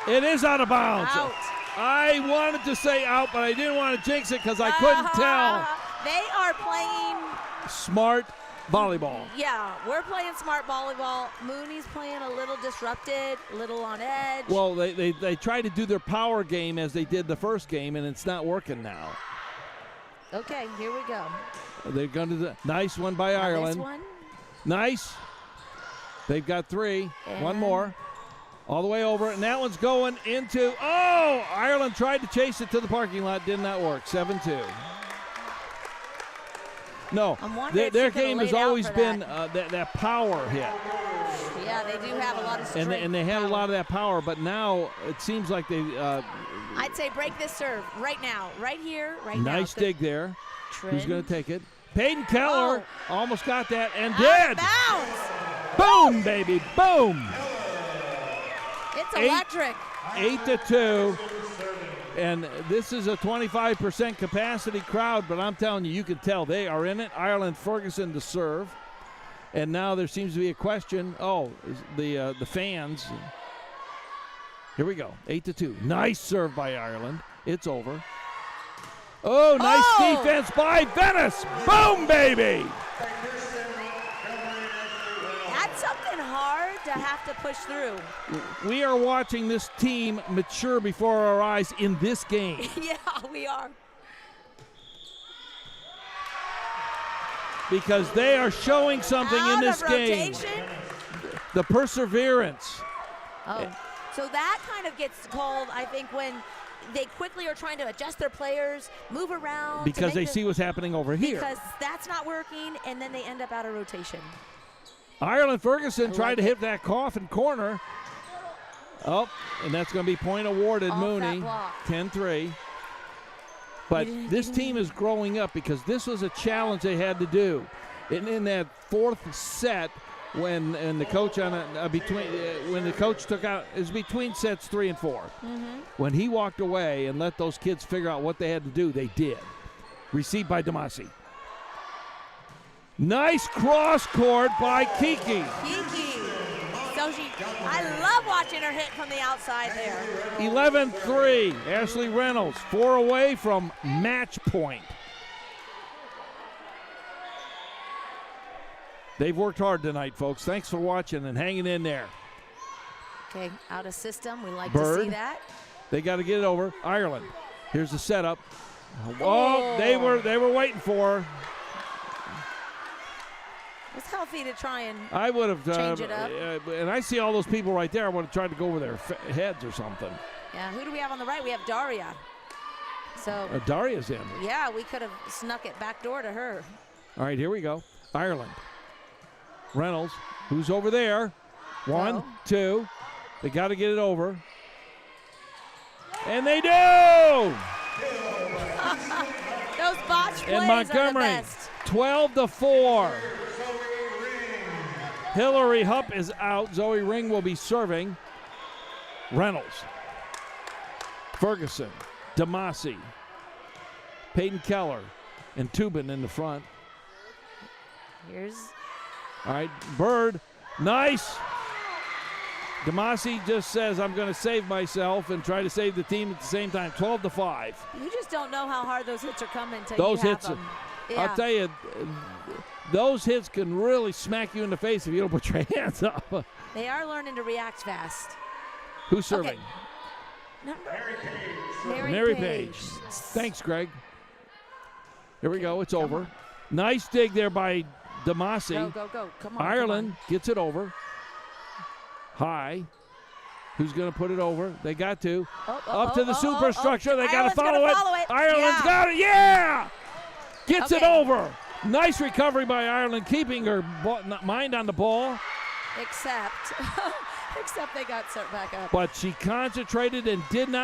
It is out of bounds. Out. I wanted to say out, but I didn't want to jinx it because I couldn't tell. They are playing. Smart volleyball. Yeah, we're playing smart volleyball. Mooney's playing a little disrupted, a little on edge. Well, they try to do their power game as they did the first game, and it's not working now. Okay, here we go. They're going to nice one by Ireland. This one. Nice. They've got 3. And one more. All the way over, and that one's going into. Oh, Ireland tried to chase it to the parking lot. Did not work. 7-2. No, their game has always been that power hit. Yeah, they do have a lot of strength. And they had a lot of that power, but now it seems like they. I'd say break this serve right now, right here, right now. Nice dig there. Trend. Who's going to take it? Peyton Keller almost got that and Out did. of bounds. Boom, baby, boom. It's electric. 8-2. And this is a 25% capacity crowd, but I'm telling you, you can tell they are in it. Ireland Ferguson to serve. And now there seems to be a question. Oh, the fans. Here we go. 8-2. Nice serve by Ireland. It's over. Oh, nice defense by Venice. Boom, baby. That's something hard to have to push through. We are watching this team mature before our eyes in this game. Yeah, we are. Because they are showing something in this game. The perseverance. Oh, so that kind of gets called, I think, when they quickly are trying to adjust their players, move around. Because they see what's happening over here. Because that's not working, and then they end up out of rotation. Ireland Ferguson tried to hit that coffin corner. Oh, and that's going to be point awarded. Off Mooney, 10-3. But this team is growing up because this was a challenge they had to do. And in that fourth set, when the coach when the coach took out, it was between sets 3 and 4. Mm-hmm. When he walked away and let those kids figure out what they had to do, they did. Received by Damasi. Nice cross court by Kiki. So I love watching her hit from the outside there. 11-3. Ashley Reynolds, 4 away from match point. They've worked hard tonight, folks. Thanks for watching and hanging in there. Okay, out of system. We like Bird. to see that. They got to get it over. Ireland. Here's the setup. Oh, they were waiting for her. It's healthy to try and I would have change it up. And I see all those people right there. I would have tried to go over their heads or something. Yeah, who do we have on the right? We have Daria. So Daria's in. yeah, we could have snuck it back door to her. All right, here we go. Ireland. Reynolds, who's over there. 1, 2. They got to get it over. And they do! Those botch plays And Montgomery, are the best. 12-4. Hillary Hupp is out. Zoe Ring will be serving. Reynolds. Ferguson. Damasi. Peyton Keller. And Tubin in the front. All right, Bird. Nice. Damasi just says, I'm going to save myself and try to save the team at the same time. 12-5. You just don't know how hard those hits are coming until Those you have hits, them. Yeah. I'll tell you, those hits can really smack you in the face if you don't put your hands up. They are learning to react fast. Who's serving? Mary Page. Thanks, Greg. Here we go. It's over. Nice dig there by Damasi. Go. Come on. Ireland gets it over. High. Who's going to put it over? They got to. Up to the superstructure. They got to follow it. Ireland's got it. Yeah! Gets it over. Nice recovery by Ireland, keeping her mind on the ball. Except they got set back up. But she concentrated and did not